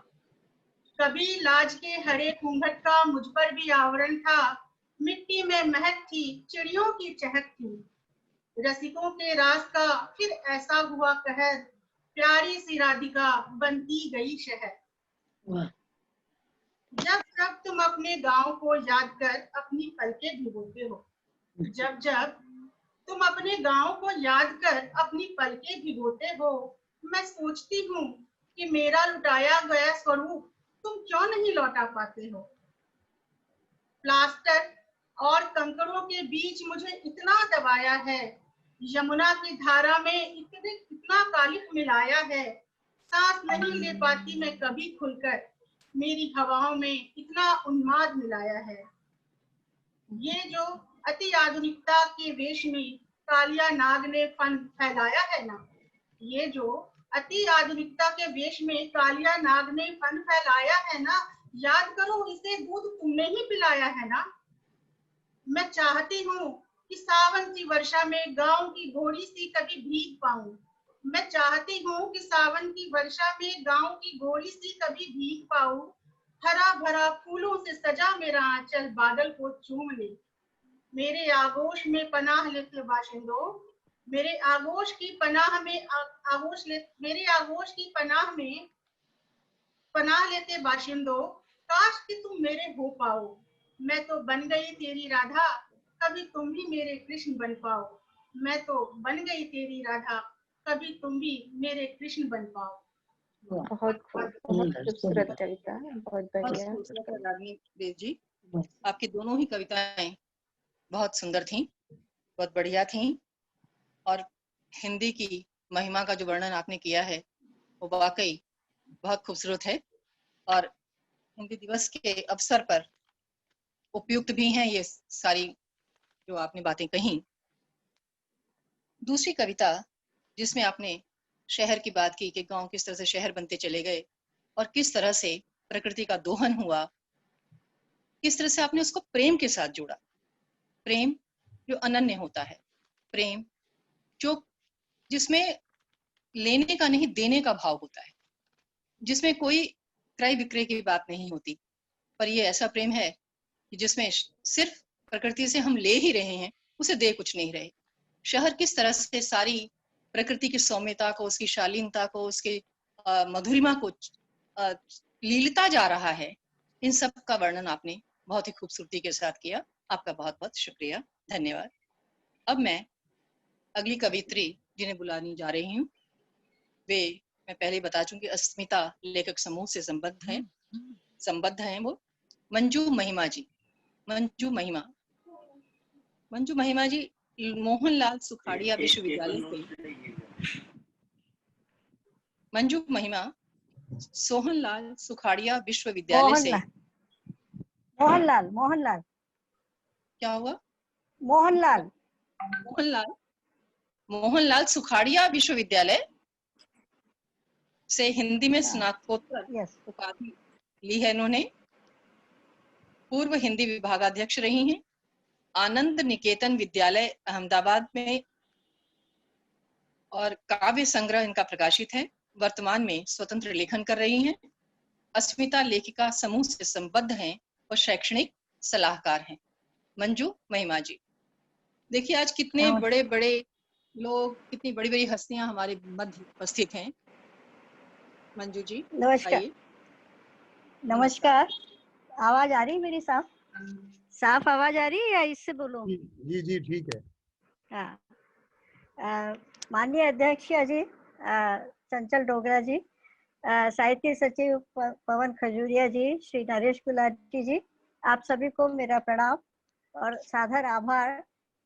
[SPEAKER 10] कभी लाज के हरे घूंघट का मुझ पर भी आवरण था, मिट्टी में महक थी, चिड़ियों की चहक थी, रसिकों के रास का फिर ऐसा हुआ कहर, प्यारी सी राधिका बनती गई शहर। जब जब तुम अपने गांव को याद कर अपनी पलकें भिगोते हो, जब जब तुम अपने गांव को याद कर अपनी पलकें भिगोते हो, मैं सोचती हूँ कि मेरा लुटाया गया स्वरूप तुम क्यों नहीं लौटा पाते हो। प्लास्टर और कंकड़ों के बीच मुझे इतना दबाया है, यमुना की धारा में इतना कालिख मिलाया है, सांस नहीं ले पाती मैं कभी खुलकर, मेरी हवाओं में इतना उन्माद मिलाया है। ये जो अति आधुनिकता के वेश में कालिया नाग ने फन फैलाया है ना, ये जो अति आधुनिकता के वेश में कालिया नाग ने फन फैलाया है ना, याद करो इसे दूध तुमने ही पिलाया है ना। मैं चाहती हूँ कि सावन की वर्षा में गांव की घोड़ी सी कभी भीग पाऊं। मैं चाहती हूँ कि सावन की वर्षा में गांव की घोड़ी सी कभी भीग पाऊं। हरा भरा फूलों से सजा मेरा आंचल बादल को चूम ले। मेरे आगोश में पनाह लेते बाशिंदों, मेरे आगोश की पनाह में मेरे आगोश की पनाह में पनाह लेते बाशिंदों, काश कि तुम मेरे हो पाओ। मैं तो बन गई तेरी राधा, कभी तुम भी मेरे कृष्ण बन पाओ। मैं तो बन गई तेरी राधा, कभी तुम भी मेरे कृष्ण बन पाओ।
[SPEAKER 6] बहुत खूबसूरत कविता, बहुत बढ़िया।
[SPEAKER 1] रागिनी देव जी, आपकी दोनों ही कविताएं बहुत सुंदर थीं, बहुत बढ़िया थीं, और हिंदी की महिमा का जो वर्णन आपने किया है वो वाकई बहुत खूबसूरत है और हिंदी दिवस के अवसर पर उपयुक्त भी हैं ये सारी जो आपने बातें कही। दूसरी कविता जिसमें आपने शहर की बात की कि गांव किस तरह से शहर बनते चले गए और किस तरह से प्रकृति का दोहन हुआ, किस तरह से आपने उसको प्रेम के साथ जोड़ा। प्रेम जो अनन्य होता है, प्रेम जो जिसमें लेने का नहीं देने का भाव होता है, जिसमें कोई क्रय विक्रय की बात नहीं होती, पर ये ऐसा प्रेम है कि जिसमें सिर्फ प्रकृति से हम ले ही रहे हैं, उसे दे कुछ नहीं रहे। शहर किस तरह से सारी प्रकृति की सौम्यता को, उसकी शालीनता को, उसके मधुरिमा को लीलता जा रहा है, इन सब का वर्णन आपने बहुत ही खूबसूरती के साथ किया। आपका बहुत बहुत शुक्रिया, धन्यवाद। अब मैं अगली कवित्री जिन्हें बुलाने जा रही हूँ, वे मैं पहले बता चुकी अस्मिता लेखक समूह से संबद्ध हैं वो मंजू महिमा जी। मंजू महिमा जी मोहनलाल सुखाड़िया विश्वविद्यालय से मंजू महिमा सोहनलाल सुखाड़िया विश्वविद्यालय से
[SPEAKER 8] मोहनलाल
[SPEAKER 1] क्या हुआ? मोहनलाल सुखाड़िया विश्वविद्यालय से हिंदी में स्नातकोत्तर उपाधि ली है इन्होंने। पूर्व हिंदी विभागाध्यक्ष रही हैं, आनंद निकेतन विद्यालय अहमदाबाद में, और काव्य संग्रह इनका प्रकाशित है। वर्तमान में स्वतंत्र लेखन कर रही हैं। अस्मिता लेखिका समूह से संबद्ध हैं और शैक्षणिक सलाहकार हैं। मंजू महिमा जी, देखिए आज कितने बड़े बड़े लोग, कितनी बड़ी बड़ी हस्तियां हमारे मध्य उपस्थित हैं। मंजू जी
[SPEAKER 8] नमस्कार। आवाज आ रही मेरी? साफ आवाज आ रही है या इससे बोलो?
[SPEAKER 4] जी ठीक है।
[SPEAKER 8] हाँ, माननीय अध्यक्ष जी चंचल डोगरा जी, साहित्य सचिव पवन खजूरिया जी, श्री नरेश गुलाटी जी, आप सभी को मेरा प्रणाम और सादर आभार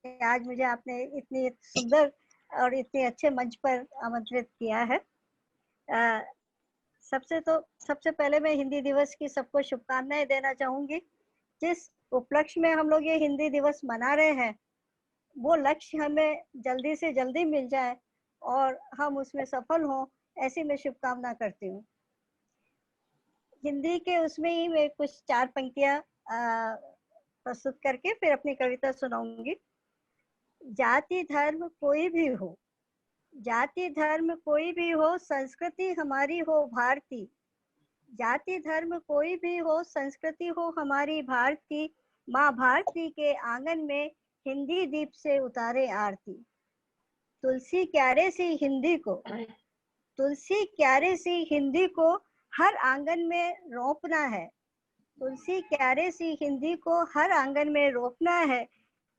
[SPEAKER 8] कि आज मुझे आपने इतनी सुंदर और इतने अच्छे मंच पर आमंत्रित किया है। सबसे पहले मैं हिंदी दिवस की सबको शुभकामनाएं देना चाहूंगी। जिस उपलक्ष्य में हम लोग ये हिंदी दिवस मना रहे हैं, वो लक्ष्य हमें जल्दी से जल्दी मिल जाए और हम उसमें सफल हों, ऐसी मैं शुभकामना करती हूँ। हिंदी के उसमें ही मैं कुछ 4 पंक्तियां प्रस्तुत करके फिर अपनी कविता सुनाऊंगी। जाति धर्म कोई भी हो, जाति धर्म कोई भी हो, संस्कृति हमारी हो भारती। जाति धर्म कोई भी हो, संस्कृति हो हमारी भारती। माँ भारती के आंगन में हिंदी दीप से उतारे आरती। तुलसी क्यारे सी हिंदी को, तुलसी क्यारे सी हिंदी को हर आंगन में रोपना है। तुलसी क्यारे सी हिंदी को हर आंगन में रोपना है।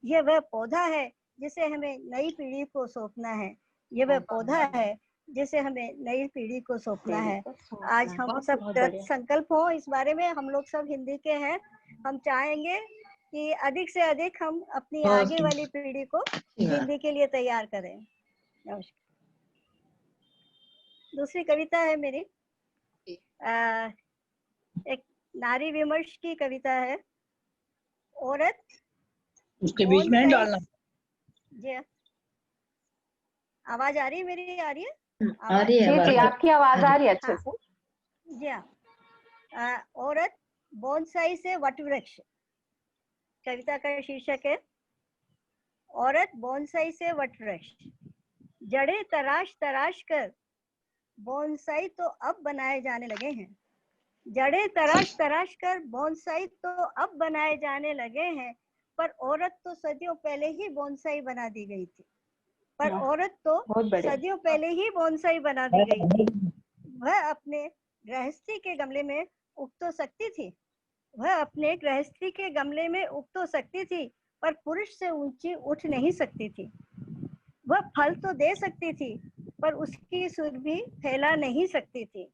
[SPEAKER 8] ये वह पौधा है जिसे हमें नई पीढ़ी को सौंपना है। ये वह पौधा है जिसे हमें नई पीढ़ी को सौंपना है। आज हम सब संकल्प हो इस बारे में। हम लोग सब हिंदी के हैं। हम चाहेंगे कि अधिक से अधिक हम अपनी
[SPEAKER 2] बहुत
[SPEAKER 8] आगे वाली पीढ़ी को हिंदी के लिए तैयार करें। नमस्कार। दूसरी कविता है मेरी, एक नारी विमर्श की कविता है। औरत
[SPEAKER 11] उसके बीच में डालना।
[SPEAKER 8] जी, आवाज आ रही है मेरी? आ रही है?
[SPEAKER 2] आ रही है,
[SPEAKER 6] जी आपकी आवाज आ रही है अच्छे से।
[SPEAKER 8] जी हाँ। औरत बोनसाई से वट वृक्ष, कविता का शीर्षक है औरत बोनसाई से वट वृक्ष। जड़े तराश तराश कर बोनसाई तो अब बनाए जाने लगे हैं। जड़े तराश तराश कर बोनसाई तो अब बनाए जाने लगे हैं, पर औरत तो सदियों पहले ही बोनसाई बना दी गई थी। पर औरत तो सदियों पहले ही बोनसाई बना दी गई थी। वह अपने गृहस्थी के गमले में उग तो सकती थी, वह अपने गृहस्थी के गमले में उग तो सकती थी, पर पुरुष से ऊंची उठ नहीं सकती थी। वह फल तो दे सकती थी, पर उसकी सुर भी फैला नहीं सकती थी।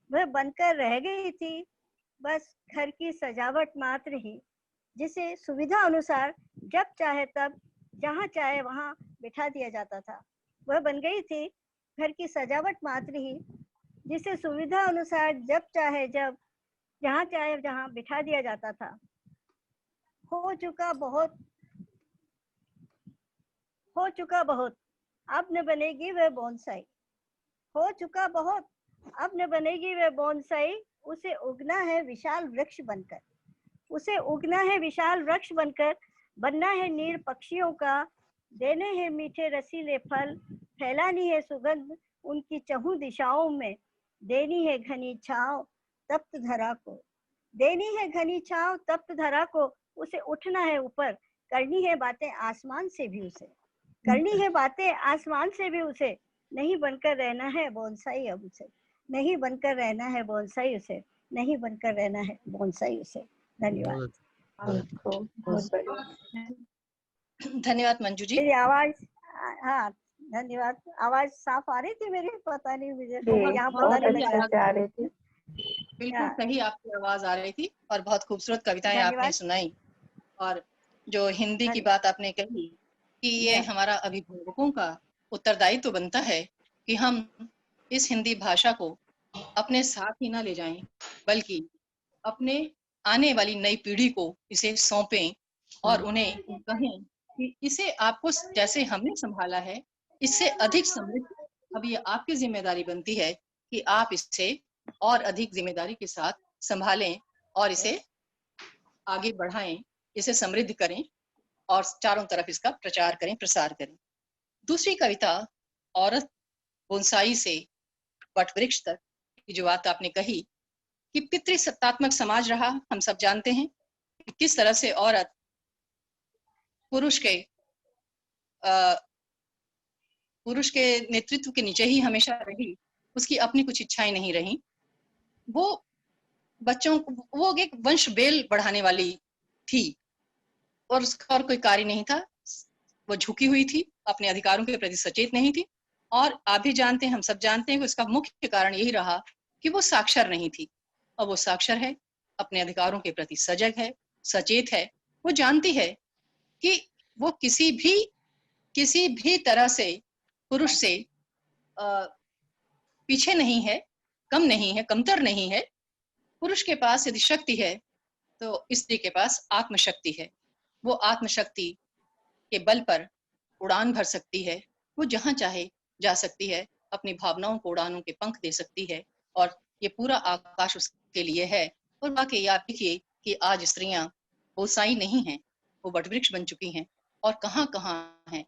[SPEAKER 8] वह बनकर रह गई थी बस घर की सजावट मात्र ही, जिसे सुविधा अनुसार जब चाहे तब जहाँ चाहे वहाँ बिठा दिया जाता था। वह बन गई थी घर की सजावट मात्र ही, जिसे सुविधा अनुसार जब चाहे जब जहाँ चाहे जहाँ बिठा दिया जाता था। हो चुका बहुत, अब न बनेगी वह बोनसाई। हो चुका बहुत, अब न बनेगी वह बोनसाई। उसे उगना है विशाल वृक्ष बनकर, उसे उगना है विशाल वृक्ष बनकर। बनना है नीर पक्षियों का, देने हैं मीठे रसीले फल, फैलानी है सुगंध उनकी चहुं दिशाओं में। देनी है घनी छांव तप्त धरा को, देनी है घनी छांव तप्त धरा को। उसे उठना है ऊपर, करनी है बातें आसमान से भी उसे, करनी है बातें आसमान से भी उसे। नहीं बनकर रहना है बोनसाई अब उसे, नहीं बनकर रहना है बोनसाई उसे, नहीं बनकर रहना है बोनसाई उसे। धन्यवाद।
[SPEAKER 1] धन्यवाद मंजू जी।
[SPEAKER 8] मेरी आवाज, हाँ धन्यवाद। आवाज साफ आ रही थी मेरी? पता नहीं मुझे यहाँ पता नहीं लग रहा था।
[SPEAKER 1] बिल्कुल सही आपकी आवाज आ रही थी और बहुत खूबसूरत कविताएं आपने सुनाई। और जो हिंदी की बात आपने कही कि ये हमारा अभिभावकों का उत्तरदायित्व तो बनता है कि हम इस हिंदी भाषा को अपने साथ ही ना ले जाएं, बल्कि अपने आने वाली नई पीढ़ी को इसे सौंपें और उन्हें कहें कि इसे आपको जैसे हमने संभाला है इससे अधिक समृद्ध। अब ये आपकी जिम्मेदारी बनती है कि आप इसे और अधिक जिम्मेदारी के साथ संभालें और इसे आगे बढ़ाएं, इसे समृद्ध करें और चारों तरफ इसका प्रचार करें, प्रसार करें। दूसरी कविता औरत बोनसाई से वटवृक्ष तक की जो बात आपने कही कि पितृसत्तात्मक समाज रहा, हम सब जानते हैं कि किस तरह से औरत पुरुष के नेतृत्व के नीचे ही हमेशा रही, उसकी अपनी कुछ इच्छाएं नहीं रही। वो बच्चों को, वो एक वंश बेल बढ़ाने वाली थी और उसका और कोई कार्य नहीं था। वो झुकी हुई थी, अपने अधिकारों के प्रति सचेत नहीं थी। और आप भी जानते हैं, हम सब जानते हैं कि उसका मुख्य कारण यही रहा कि वो साक्षर नहीं थी। और वो साक्षर है, अपने अधिकारों के प्रति सजग है, सचेत है। वो जानती है कि वो किसी भी तरह से पुरुष से पीछे नहीं है, कम नहीं है, कमतर नहीं है। पुरुष के पास यदि शक्ति है तो स्त्री के पास आत्मशक्ति है। वो आत्मशक्ति के बल पर उड़ान भर सकती है, वो जहां चाहे जा सकती है, अपनी भावनाओं को उड़ानों के पंख दे सकती है और ये पूरा आकाश उसके लिए है। और वाकई आप देखिए कि आज स्त्रियां बोनसाई नहीं हैं, वो वटवृक्ष बन चुकी हैं। और कहाँ कहाँ हैं,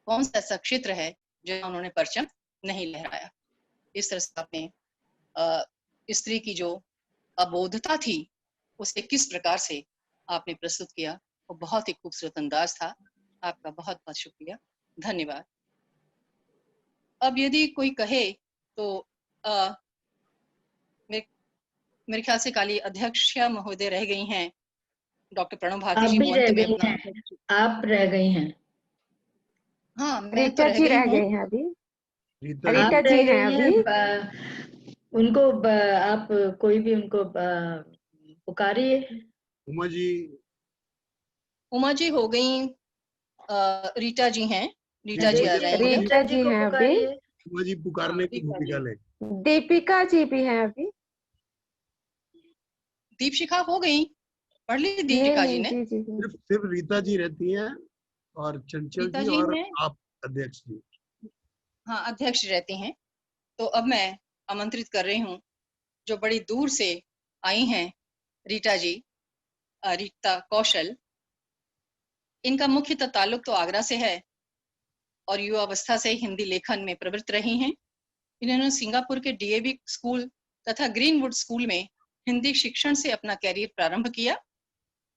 [SPEAKER 1] कौन सा ऐसा क्षेत्र है जहाँ उन्होंने परचम नहीं लहराया। इस तरह से आपने स्त्री की जो अबोधता थी उसे किस प्रकार से आपने प्रस्तुत किया, वो बहुत ही खूबसूरत अंदाज था। आपका बहुत बहुत शुक्रिया, धन्यवाद। अब यदि कोई कहे तो मेरे ख्याल से काली अध्यक्ष महोदय रह गई हैं, डॉक्टर प्रणव भारती जी
[SPEAKER 2] आप रह गई हैं।
[SPEAKER 1] हाँ,
[SPEAKER 6] रीता जी रह गई हैं अभी। रीता जी हैं अभी।
[SPEAKER 2] उनको आप कोई भी उनको पुकारिए।
[SPEAKER 4] उमा जी
[SPEAKER 1] उमा जी हो गई, रीटा जी हैं, रीटा जी आ जाएंगे।
[SPEAKER 6] रीटा जी हैं अभी,
[SPEAKER 4] उमा जी पुकारने की भूमिका ले।
[SPEAKER 6] दीपिका जी भी हैं अभी।
[SPEAKER 1] दीपशिखा हो गई, पढ़ ली दीपिका जी ने।
[SPEAKER 4] सिर्फ रीता जी रहती हैं और चंचल
[SPEAKER 1] रीता
[SPEAKER 4] जी
[SPEAKER 1] जी
[SPEAKER 4] और
[SPEAKER 1] हैं।
[SPEAKER 4] आप अध्यक्ष जी।
[SPEAKER 1] हाँ, अध्यक्ष रहती हैं। तो अब मैं आमंत्रित कर रही हूँ जो बड़ी दूर से आई हैं, रीटा जी, रीता कौशल। इनका मुख्यतः ताल्लुक तो आगरा से है और युवावस्था से हिंदी लेखन में प्रवृत्त रही हैं। इन्होंने सिंगापुर के डीएवी स्कूल तथा ग्रीनवुड स्कूल में हिंदी शिक्षण से अपना कैरियर प्रारंभ किया।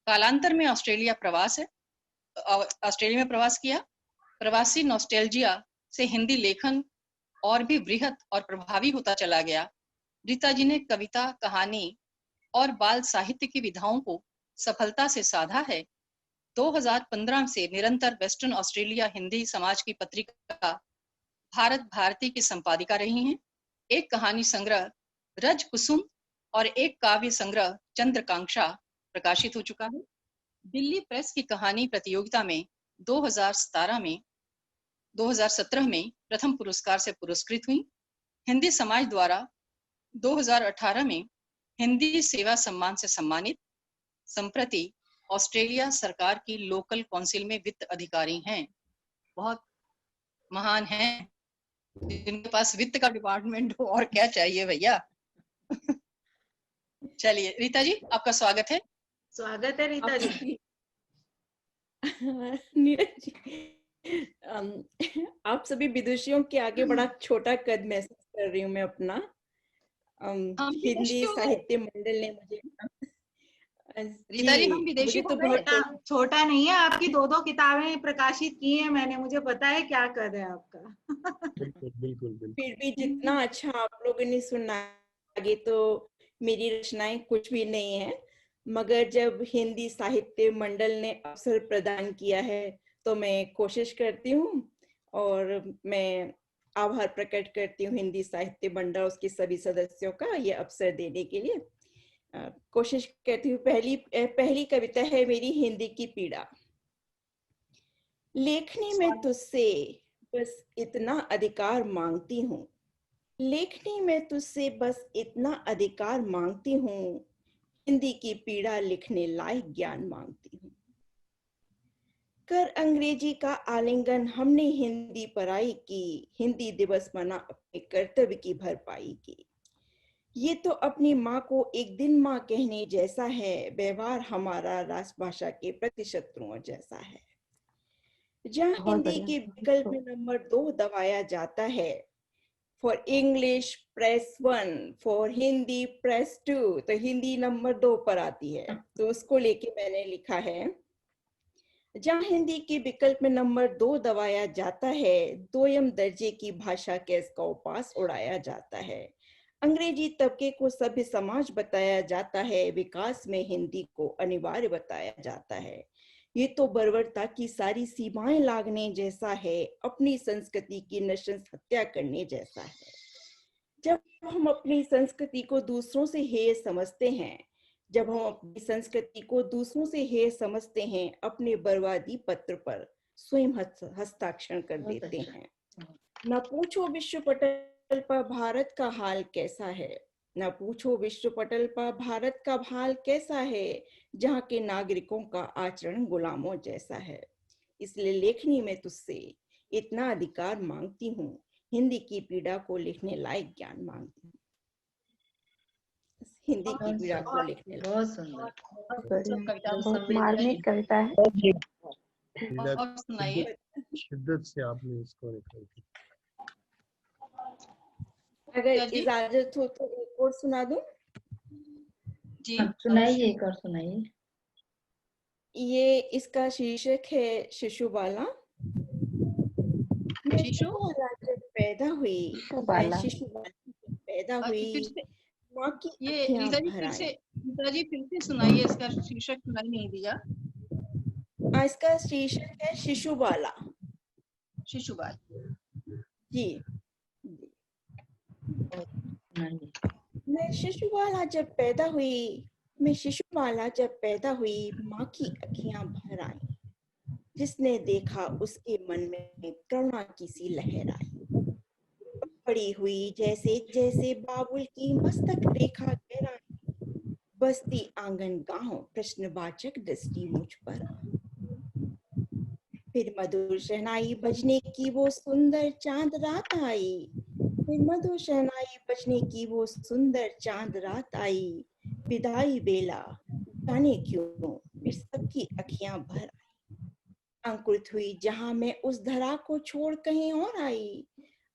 [SPEAKER 1] कालांतर में ऑस्ट्रेलिया में प्रवास किया। प्रवासी नॉस्टैल्जिया से हिंदी लेखन और भी बृहत और प्रभावी होता चला गया। रीता जी ने कविता, कहानी और बाल साहित्य की विधाओं को सफलता से साधा है। 2015 से निरंतर वेस्टर्न ऑस्ट्रेलिया हिंदी समाज की पत्रिका भारत भारती की संपादिका रही हैं। एक कहानी संग्रह रज कुसुम और एक काव्य संग्रह चंद्रकांक्षा प्रकाशित हो चुका है। दिल्ली प्रेस की कहानी प्रतियोगिता में 2017 में प्रथम पुरस्कार से पुरस्कृत हुई। हिंदी समाज द्वारा 2018 में हिंदी सेवा सम्मान से सम्मानित। संप्रति ऑस्ट्रेलिया सरकार की लोकल काउंसिल में वित्त अधिकारी हैं। बहुत महान हैं, जिनके पास वित्त का डिपार्टमेंट हो, और क्या चाहिए भैया। चलिए रीता जी, आपका स्वागत है।
[SPEAKER 9] स्वागत है रीता जी।
[SPEAKER 7] नीरज जी, आप सभी विदुषियों के आगे बड़ा छोटा कद महसूस कर रही हूँ मैं अपना। हिंदी साहित्य मंडल ने मुझे
[SPEAKER 1] रीता जी, हम विदेशी
[SPEAKER 9] मुझे तो छोटा नहीं है, आपकी 2 किताबें प्रकाशित की हैं मैंने, मुझे पता है क्या कद है आपका।
[SPEAKER 4] बिल्कुल बिल्कुल।
[SPEAKER 7] फिर भी जितना अच्छा आप लोगों ने सुना, आगे तो मेरी रचनाएं कुछ भी नहीं है, मगर जब हिंदी साहित्य मंडल ने अवसर प्रदान किया है तो मैं कोशिश करती हूँ और मैं आभार प्रकट करती हूँ हिंदी साहित्य मंडल, उसके सभी सदस्यों का ये अवसर देने के लिए। कोशिश करती हूँ। पहली कविता है मेरी, हिंदी की पीड़ा। लेखनी में तुझसे बस इतना अधिकार मांगती हूँ, लेखनी में तुझसे बस इतना अधिकार मांगती हूँ, हिंदी की पीड़ा लिखने लायक ज्ञान मांगती हूँ। कर अंग्रेजी का आलिंगन हमने हिंदी पढ़ाई की, हिंदी दिवस मना अपने कर्तव्य की भरपाई की। ये तो अपनी माँ को एक दिन माँ कहने जैसा है, व्यवहार हमारा राष्ट्रभाषा के प्रति शत्रुओं जैसा है। जहाँ हिंदी के विकल्प में नंबर 2 दबाया जाता है, for English press 1, for Hindi press 2, तो हिंदी नंबर 2 पर आती है। तो उसको लेके मैंने लिखा है, जहाँ हिंदी के विकल्प में नंबर 2 दबाया जाता है, दोयम दर्जे की भाषा के इसका उपास उड़ाया जाता है। अंग्रेजी तबके को सभ्य समाज बताया जाता है, विकास में हिंदी को अनिवार्य बताया जाता है। ये तो बर्बरता की सारी सीमाएं लागने जैसा है, अपनी संस्कृति की नृशंस हत्या करने जैसा है। जब हम अपनी संस्कृति को दूसरों से हेय समझते हैं, जब हम अपनी संस्कृति को दूसरों से हेय समझते हैं, अपने बर्बादी पत्र पर स्वयं हस्ताक्षर कर देते हैं। न पूछो विश्व पटल पर भारत का हाल कैसा है, न पूछो विश्व पटल पर भारत का हाल कैसा है, जहाँ के नागरिकों का आचरण गुलामों जैसा है। इसलिए लेखनी में तुझसे इतना अधिकार मांगती हूँ, हिंदी की पीड़ा को लिखने लायक ज्ञान मांगती हूँ। हिंदी की पीड़ा को लिखने,
[SPEAKER 2] बहुत सुंदर,
[SPEAKER 6] बहुत मार्मिक कविता है।
[SPEAKER 4] शिद्दत से आपने इसको लिखा।
[SPEAKER 7] अगर इजाजत हो तो एक और सुना दूं?
[SPEAKER 1] जी
[SPEAKER 2] सुनाइए, एक और सुनाइए।
[SPEAKER 7] ये इसका शीर्षक है शिशुबाला। मैं शिशुबाला जब पैदा हुई, मैं शिशुबाला जब पैदा हुई, माँ की अखियां भर आई।
[SPEAKER 1] फिर से सुनाइए, इसका शीर्षक सुनाई नहीं दिया।
[SPEAKER 7] इसका शीर्षक है शिशुबाला।
[SPEAKER 1] शिशुबाला
[SPEAKER 7] जी। मैं शिशुबाला जब पैदा हुई, मैं शिशुबाला जब पैदा हुई, माँ की अखियां भर आई। जिसने देखा उसके मन में करुणा की सी लहर आई। पड़ी हुई जैसे जैसे बाबुल की मस्तक रेखा गहराई, बस्ती आंगन गांव प्रश्नवाचक दृष्टि मुझ पर। फिर मधुर शहनाई बजने की वो सुंदर चांद रात आई, फिर मधुर शहनाई बजने की वो सुंदर चांद रात आई। विदाई बेला जाने क्यों फिर सबकी अखियां भर आई। अंकुरित हुई जहां मैं उस धरा को छोड़ कहीं और आई,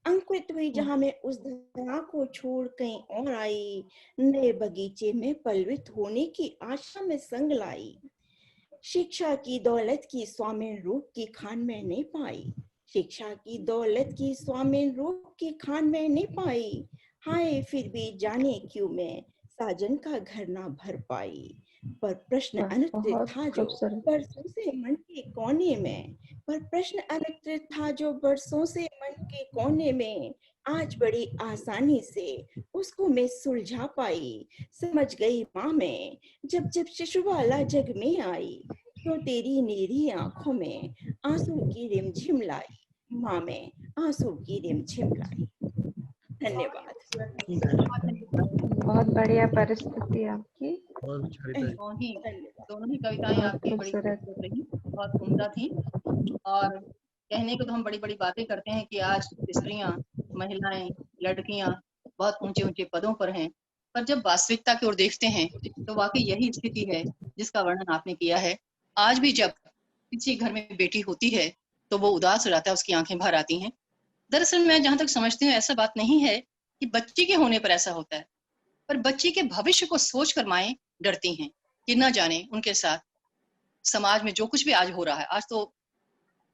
[SPEAKER 7] अंकुरित हुई जहां मैं उस धरा को छोड़ कहीं और आई। नए बगीचे में पल्वित होने की आशा में संग लाई। शिक्षा की दौलत की स्वामीन रूप की खान में नहीं पाई, शिक्षा की दौलत की स्वामीन रूप की खान में नहीं पाई। हाय फिर भी जाने क्यों मैं साजन का घर ना भर पाई। पर प्रश्न अनुत्तरित था जो बरसों से मन के कोने में, पर प्रश्न अनुत्तरित था जो बरसों से मन के कोने में। आज बड़ी आसानी से उसको मैं सुलझा पाई। समझ गई माँ मैं जब जब शिशु वाला जग में आई, तो तेरी नीरी आंखों में आंसू की रिमझिम लाई। माँ मैं आंसू की रिमझिम लाई। धन्यवाद।
[SPEAKER 6] बहुत बढ़िया परिस्थिति आपकी।
[SPEAKER 1] दोनों ही कविताएं आपकी बड़ी खूबसूरत रही, बहुत उम्दा थी। और कहने को तो हम बड़ी बड़ी बातें करते हैं कि आज स्त्रियां, महिलाएं, लड़कियां बहुत ऊंचे ऊंचे पदों पर हैं, पर जब वास्तविकता की ओर देखते हैं तो वाकई यही स्थिति है जिसका वर्णन आपने किया है। आज भी जब किसी घर में बेटी होती है तो वो उदास हो जाता है, उसकी आंखें भर आती हैं। दरअसल मैं जहां तक समझती हूँ ऐसा बात नहीं है कि बच्ची के होने पर ऐसा होता है, पर बच्ची के भविष्य को सोचकर माएं डरती हैं कि न जाने उनके साथ समाज में जो कुछ भी आज हो रहा है, आज तो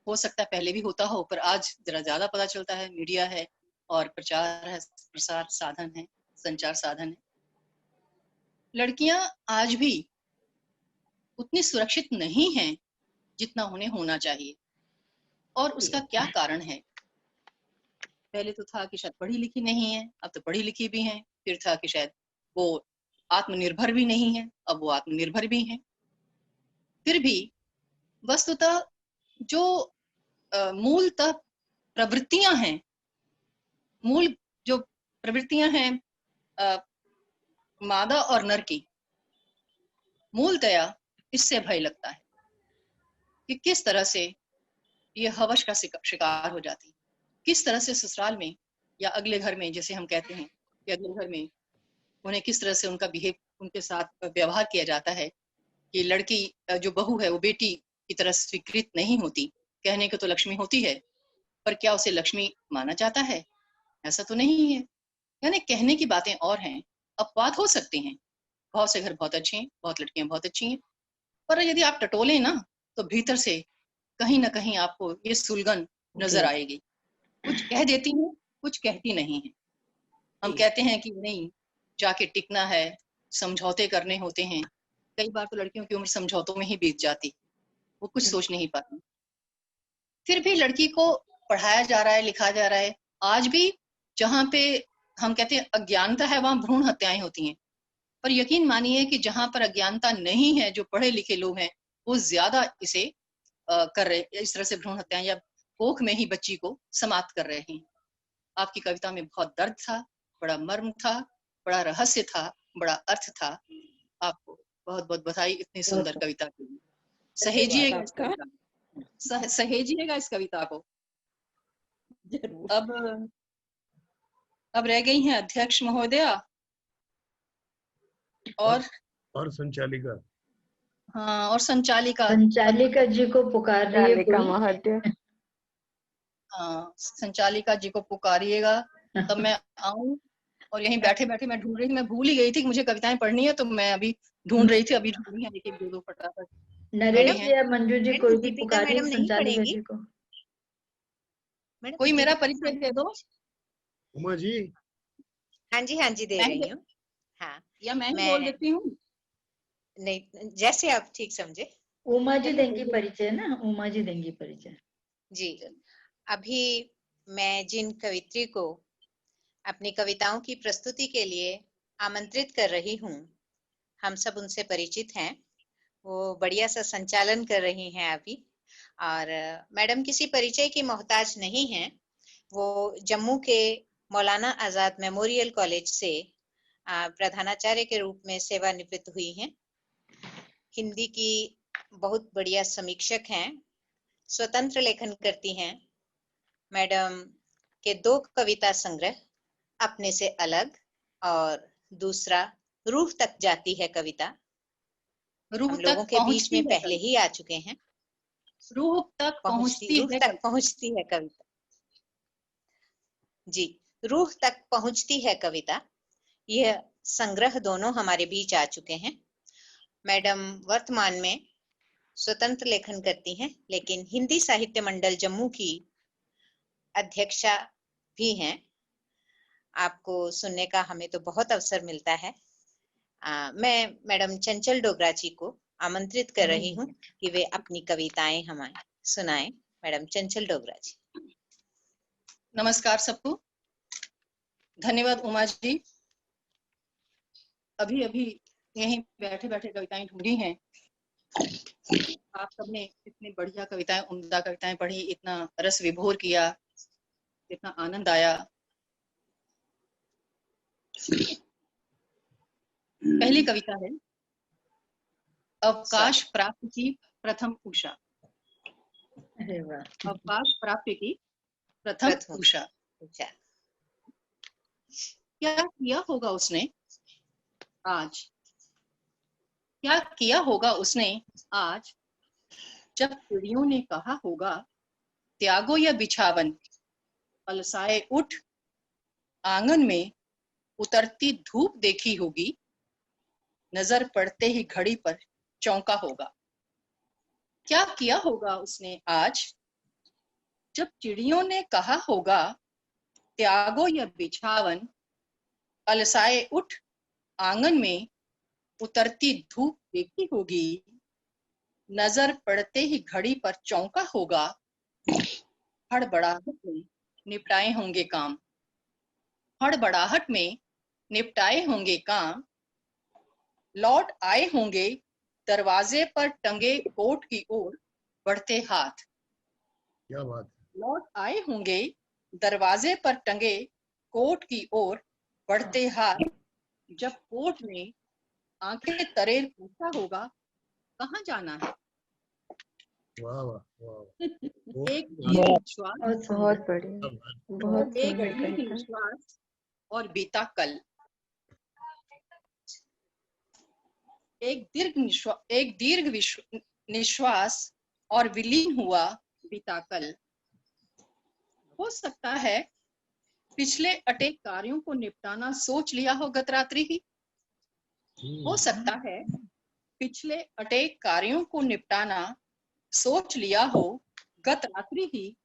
[SPEAKER 1] हो सकता है पहले भी होता हो, पर आज जरा ज्यादा पता चलता है, मीडिया है और प्रचार है, प्रसार साधन है, संचार साधन है। लड़कियां आज भी उतनी सुरक्षित नहीं हैं जितना उन्हें होना चाहिए। और उसका क्या कारण है? पहले तो था कि शायद पढ़ी लिखी नहीं है, अब तो पढ़ी लिखी भी हैं। फिर था कि शायद वो आत्मनिर्भर भी नहीं है, अब वो आत्मनिर्भर भी हैं। फिर भी वस्तुतः जो मूलतः प्रवृत्तियां हैं, मूल जो प्रवृत्तियां हैं मादा और नर की, मूलतया इससे भय लगता है कि किस तरह से ये हवस का शिकार हो जाती, किस तरह से ससुराल में या अगले घर में, जैसे हम कहते हैं कि अगले घर में उन्हें किस तरह से उनके साथ व्यवहार किया जाता है कि लड़की जो बहू है वो बेटी की तरह स्वीकृत नहीं होती। कहने को तो लक्ष्मी होती है, पर क्या उसे लक्ष्मी माना जाता है? ऐसा तो नहीं है। यानी कहने की बातें और हैं, अपवाद हो सकते हैं। बहुत से घर बहुत अच्छे हैं, बहुत लड़कियां बहुत अच्छी हैं, पर यदि आप टटोलें ना तो भीतर से कहीं ना कहीं आपको ये सुलगन नजर आएगी। कुछ कह देती हैं, कुछ कहती नहीं है। हम कहते हैं कि नहीं, जाके टिकना है, समझौते करने होते हैं। कई बार तो लड़कियों की उम्र समझौतों में ही बीत जाती, वो कुछ सोच नहीं पाती। फिर भी लड़की को पढ़ाया जा रहा है, लिखा जा रहा है। आज भी जहाँ पे हम कहते हैं अज्ञानता है, वहां भ्रूण हत्याएं होती हैं। पर यकीन मानिए कि जहां पर अज्ञानता नहीं है, जो पढ़े लिखे लोग हैं वो ज्यादा इसे कर रहे, इस तरह से भ्रूण हत्याएं या कोख में ही बच्ची को समाप्त कर रहे हैं। आपकी कविता में बहुत दर्द था, बड़ा मर्म था, बड़ा रहस्य था, बड़ा अर्थ था। आपको बहुत बहुत बधाई इतनी सुंदर कविता के लिए। सहेजिएगा इस कविता, सहेजिएगा इस कविता को। अब रह गई हैं अध्यक्ष महोदया
[SPEAKER 4] और संचालिका।
[SPEAKER 1] हाँ, और संचालिका
[SPEAKER 2] जी को पुकार रही है कोई।
[SPEAKER 1] हाँ, संचालिका जी को पुकारिएगा तब मैं आऊं। और यहीं बैठे बैठे मैं ढूंढ रही थी, मैं भूल ही गई थी कि मुझे कविताएं पढ़नी है, तो मैं अभी ढूंढ रही थी, अभी ढूंढ रही है। देखिए दो फटाफट।
[SPEAKER 2] नरेश या मंजू जी कोई भी पुकारिए संचालिका जी को।
[SPEAKER 1] कोई मेरा परिचय दे दो।
[SPEAKER 4] उमा जी।
[SPEAKER 5] हाँ जी दे रही हूँ। हाँ,
[SPEAKER 1] या मैं बोल देती हूँ।
[SPEAKER 5] नहीं, जैसे आप ठीक समझे।
[SPEAKER 2] उमा जी देंगी परिचय ना, उमा जी देंगी परिचय।
[SPEAKER 5] जी, अभी मैं जिन कवित्री को अपनी कविताओं की प्रस्तुति के लिए आमंत्रित कर रही हूँ, हम सब उनसे परिचित हैं। वो बढ़िया सा संचालन कर रही हैं अभी, और मैडम किसी परिचय की मोहताज नहीं है। वो जम्मू के मौलाना आजाद मेमोरियल कॉलेज से प्रधानाचार्य के रूप में सेवानिवृत्त हुई हैं। हिंदी की बहुत बढ़िया समीक्षक हैं, स्वतंत्र लेखन करती हैं। मैडम के 2 कविता संग्रह, अपने से अलग और दूसरा रूह तक जाती है कविता, हम लोगों के बीच में पहले ही आ चुके हैं।
[SPEAKER 1] रूह तक
[SPEAKER 5] पहुंचती है कविता जी, रूह तक पहुंचती है कविता। यह संग्रह दोनों हमारे बीच आ चुके हैं। मैडम वर्तमान में स्वतंत्र लेखन करती हैं, लेकिन हिंदी साहित्य मंडल जम्मू की अध्यक्षा भी हैं। आपको सुनने का हमें तो बहुत अवसर मिलता है। मैं मैडम चंचल डोगरा जी को आमंत्रित कर रही हूँ कि वे अपनी कविताएं हमें सुनाएं। मैडम चंचल डोगरा जी।
[SPEAKER 1] नमस्कार सबको, धन्यवाद उमा जी। अभी अभी यहीं बैठे बैठे कविताएं ढूंढी हैं। आप सबने इतनी बढ़िया कविताएं, उम्दा कविताएं पढ़ी, इतना रस विभोर किया, इतना आनंद आया। पहली कविता है अवकाश प्राप्ति की प्रथम उषा। अवकाश प्राप्ति की प्रथम उषा। क्या किया होगा उसने आज, क्या किया होगा उसने आज, जब चिड़ियों ने कहा होगा त्यागो या बिछावन, अलसाए उठ आंगन में उतरती धूप देखी होगी, नजर पड़ते ही घड़ी पर चौंका होगा। क्या किया होगा उसने आज, जब चिड़ियों ने कहा होगा त्यागो या बिछावन, अलसाए उठ आंगन में उतरती धूप देखी होगी, नजर पड़ते ही घड़ी पर चौंका होगा। हड़बड़ाहट में निपटाए होंगे काम, हड़बड़ाहट में निपटाए होंगे काम, लौट आए होंगे दरवाजे पर टंगे कोट की ओर बढ़ते हाथ।
[SPEAKER 4] क्या बात।
[SPEAKER 1] लौट आए होंगे दरवाजे पर टंगे कोट की ओर बढ़ते हाथ, जब कोट ने आंखें तरे पूछा होगा कहाँ जाना है।
[SPEAKER 4] वाह वाह वाह।
[SPEAKER 1] एक विश्वास,
[SPEAKER 6] बहुत बढ़िया, बहुत
[SPEAKER 1] एक विश्वास और बीता कल। एक दीर्घ निश्वास और विलीन हुआ बीता कल। हो सकता है पिछले अटे कार्यों को निपटाना सोच लिया हो गत रात्रि ही। हो सकता है पिछले अटे कार्यों को निपटाना सोच लिया हो गत रात्रि ही,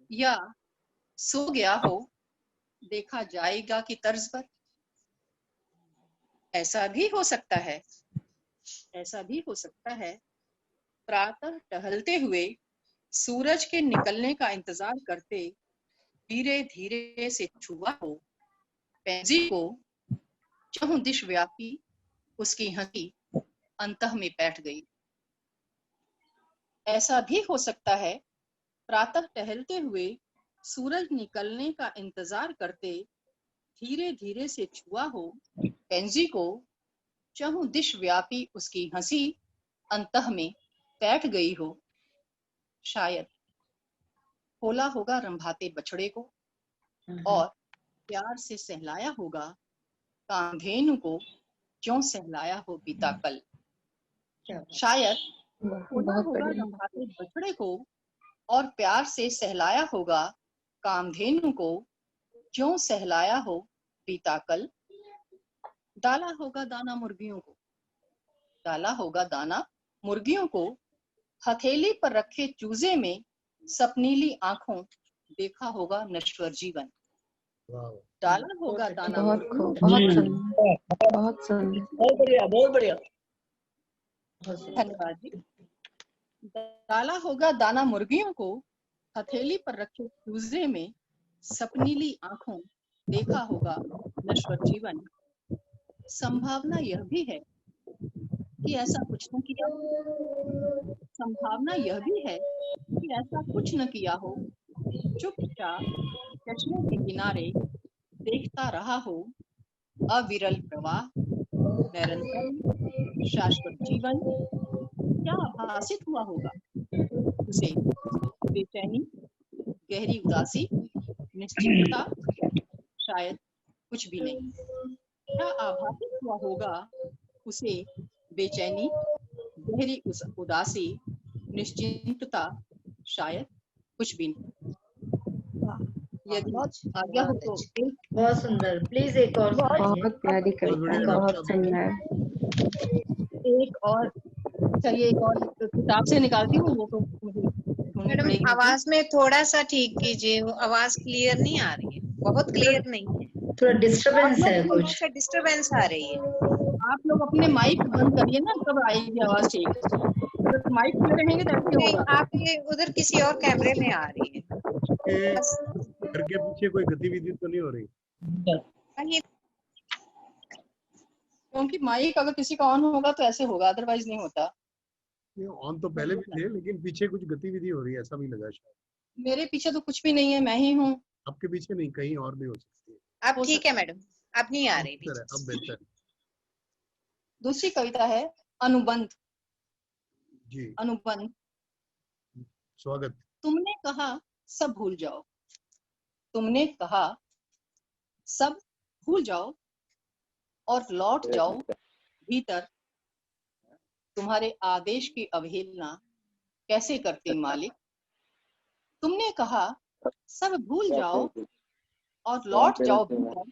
[SPEAKER 1] या सो गया हो देखा जाएगा की तर्ज पर। ऐसा भी हो सकता है, ऐसा भी हो सकता है प्रातः टहलते हुए सूरज के निकलने का इंतजार करते धीरे धीरे से छुआ हो पैंजी को, चहुं दिश व्यापी उसकी हंसी अंतः में बैठ गई। ऐसा भी हो सकता है प्रातः टहलते हुए सूरज निकलने का इंतजार करते धीरे धीरे से छुआ हो पैंजी को, चहुं दिश व्यापी उसकी हंसी अंतः में बैठ गई हो। शायद खोला होगा रंभाते बछड़े को और प्यार से सहलाया होगा कामधेनु को, ज्यों सहलाया हो बीता कल। शायद खोला होगा रंभाते बछड़े को और प्यार से सहलाया होगा कामधेनु को, ज्यों सहलाया हो बीता कल। डाला होगा दाना मुर्गियों को, डाला होगा दाना मुर्गियों को, हथेली पर रखे चूजे में सपनीली आंखों देखा होगा नश्वर जीवन। डाला होगा दाना मुर्गियों को,
[SPEAKER 6] बहुत
[SPEAKER 11] बढ़िया, बहुत बढ़िया।
[SPEAKER 1] धन्यवाद जी। डाला होगा दाना मुर्गियों को, हथेली पर रखे चूजे में सपनीली आंखों देखा होगा नश्वर जीवन। संभावना यह भी है कि ऐसा कुछ न किया हो। संभावना यह भी है कि ऐसा कुछ न किया हो, चुपचाप चश्मे के किनारे देखता रहा हो अविरल प्रवाह, निरंतर शाश्वत जीवन। क्या आभासित हुआ होगा उसे? बेचैनी, गहरी उदासी, निश्चिंतता, शायद कुछ भी नहीं। क्या आभासित हुआ होगा उसे? बेचैनी, गहरी उदासी, निश्चिंतता, शायद कुछ भी नहीं। यदि आज्ञा हो तो
[SPEAKER 2] बहुत सुंदर, प्लीज एक और सुनाइए।
[SPEAKER 6] बहुत प्यारी कविता, बहुत सुंदर।
[SPEAKER 1] एक और, चलिए एक और किताब से निकालती हूँ, वो तो मुझे ढूंढनी
[SPEAKER 5] मैडम
[SPEAKER 1] पड़ेगी।
[SPEAKER 5] आवाज में थोड़ा सा ठीक कीजिए, वो आवाज क्लियर नहीं आ रही है, बहुत क्लियर नहीं है,
[SPEAKER 2] थोड़ा डिस्टरबेंस है कुछ।
[SPEAKER 5] से डिस्टरबेंस आ रही है।
[SPEAKER 1] आप लोग अपने माइक बंद करिए ना, तब आएगी आवाज ठीक। अगर माइक खुले रहेंगे तो ऐसे
[SPEAKER 5] नहीं,
[SPEAKER 1] होगा।
[SPEAKER 5] आप ये उधर किसी और कैमरे में आ रही है।
[SPEAKER 4] घर के पीछे कोई गतिविधि तो नहीं हो रही?
[SPEAKER 1] क्योंकि माइक अगर किसी का ऑन होगा तो ऐसे होगा, अदरवाइज नहीं होता।
[SPEAKER 4] ऑन तो पहले भी थे, लेकिन पीछे कुछ गतिविधि हो रही है, ऐसा भी लगा शायद।
[SPEAKER 1] मेरे पीछे तो कुछ भी नहीं है, मैं ही हूँ।
[SPEAKER 4] आपके पीछे नहीं, कहीं और भी हो सकती है।
[SPEAKER 5] अब ठीक है मैडम, अब नहीं आ रही।
[SPEAKER 4] अब बेहतर।
[SPEAKER 1] दूसरी कविता है अनुबंध।
[SPEAKER 4] जी,
[SPEAKER 1] अनुबंध।
[SPEAKER 4] स्वागत।
[SPEAKER 1] तुमने कहा सब भूल जाओ, तुमने कहा सब भूल जाओ और लौट जाओ भीतर। तुम्हारे आदेश की अवहेलना कैसे करती मालिक? तुमने कहा सब भूल जाओ और लौट जाओ भीतर।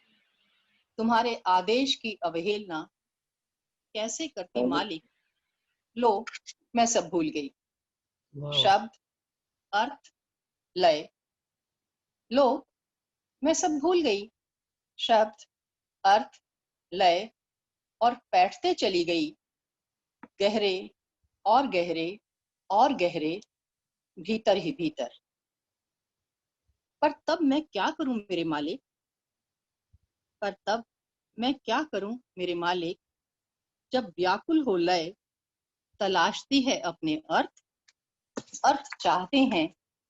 [SPEAKER 1] तुम्हारे आदेश की अवहेलना कैसे करती मालिक? लो मैं सब भूल गई। शब्द, अर्थ, लय। लो मैं सब भूल गई। शब्द, अर्थ, लय और बैठते चली गई गहरे और गहरे और गहरे भीतर ही भीतर। पर तब मैं क्या करूं मेरे मालिक? पर तब मैं क्या करूं मेरे मालिक? जब व्याकुल हो लय तलाशती है अपने अर्थ, अर्थ चाहते हैं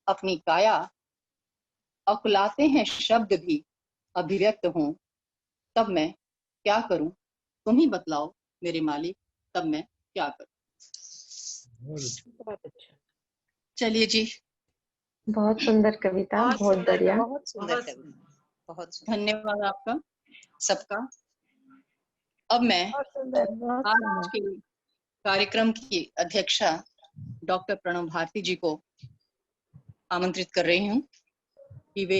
[SPEAKER 1] अपनी काया, अकुलाते हैं शब्द भी अभिव्यक्त हों। तब मैं क्या करूं? तुम ही बतलाओ मेरे मालिक, तब मैं क्या करूं? चलिए जी,
[SPEAKER 6] बहुत सुंदर कविता, बहुत बढ़िया।
[SPEAKER 5] बहुत सुंदर कविता, बहुत सुंदर।
[SPEAKER 1] धन्यवाद आपका सबका। अब मैं आज के कार्यक्रम की अध्यक्षा डॉक्टर प्रणव भारती जी को आमंत्रित कर रही हूँ कि वे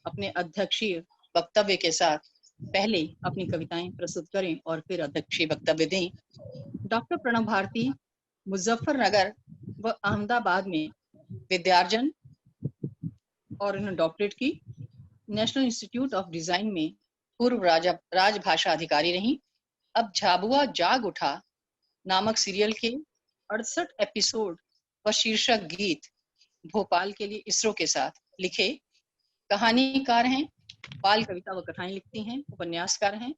[SPEAKER 1] अपने अध्यक्षीय वक्तव्य के साथ पहले अपनी कविताएं प्रस्तुत करें और फिर अध्यक्षीय वक्तव्य दें। डॉक्टर प्रणव भारती मुजफ्फरनगर व अहमदाबाद में विद्यार्जन और उन्होंने डॉक्टरेट की। नेशनल इंस्टीट्यूट ऑफ डिजाइन में पूर्व राजभाषा अधिकारी रही। अब झाबुआ जाग उठा नामक सीरियल के 68 एपिसोड व शीर्षक गीत भोपाल के लिए इसरो के साथ लिखे। कहानीकार हैं, बाल कविता व कथाएं लिखती हैं, उपन्यासकार हैं,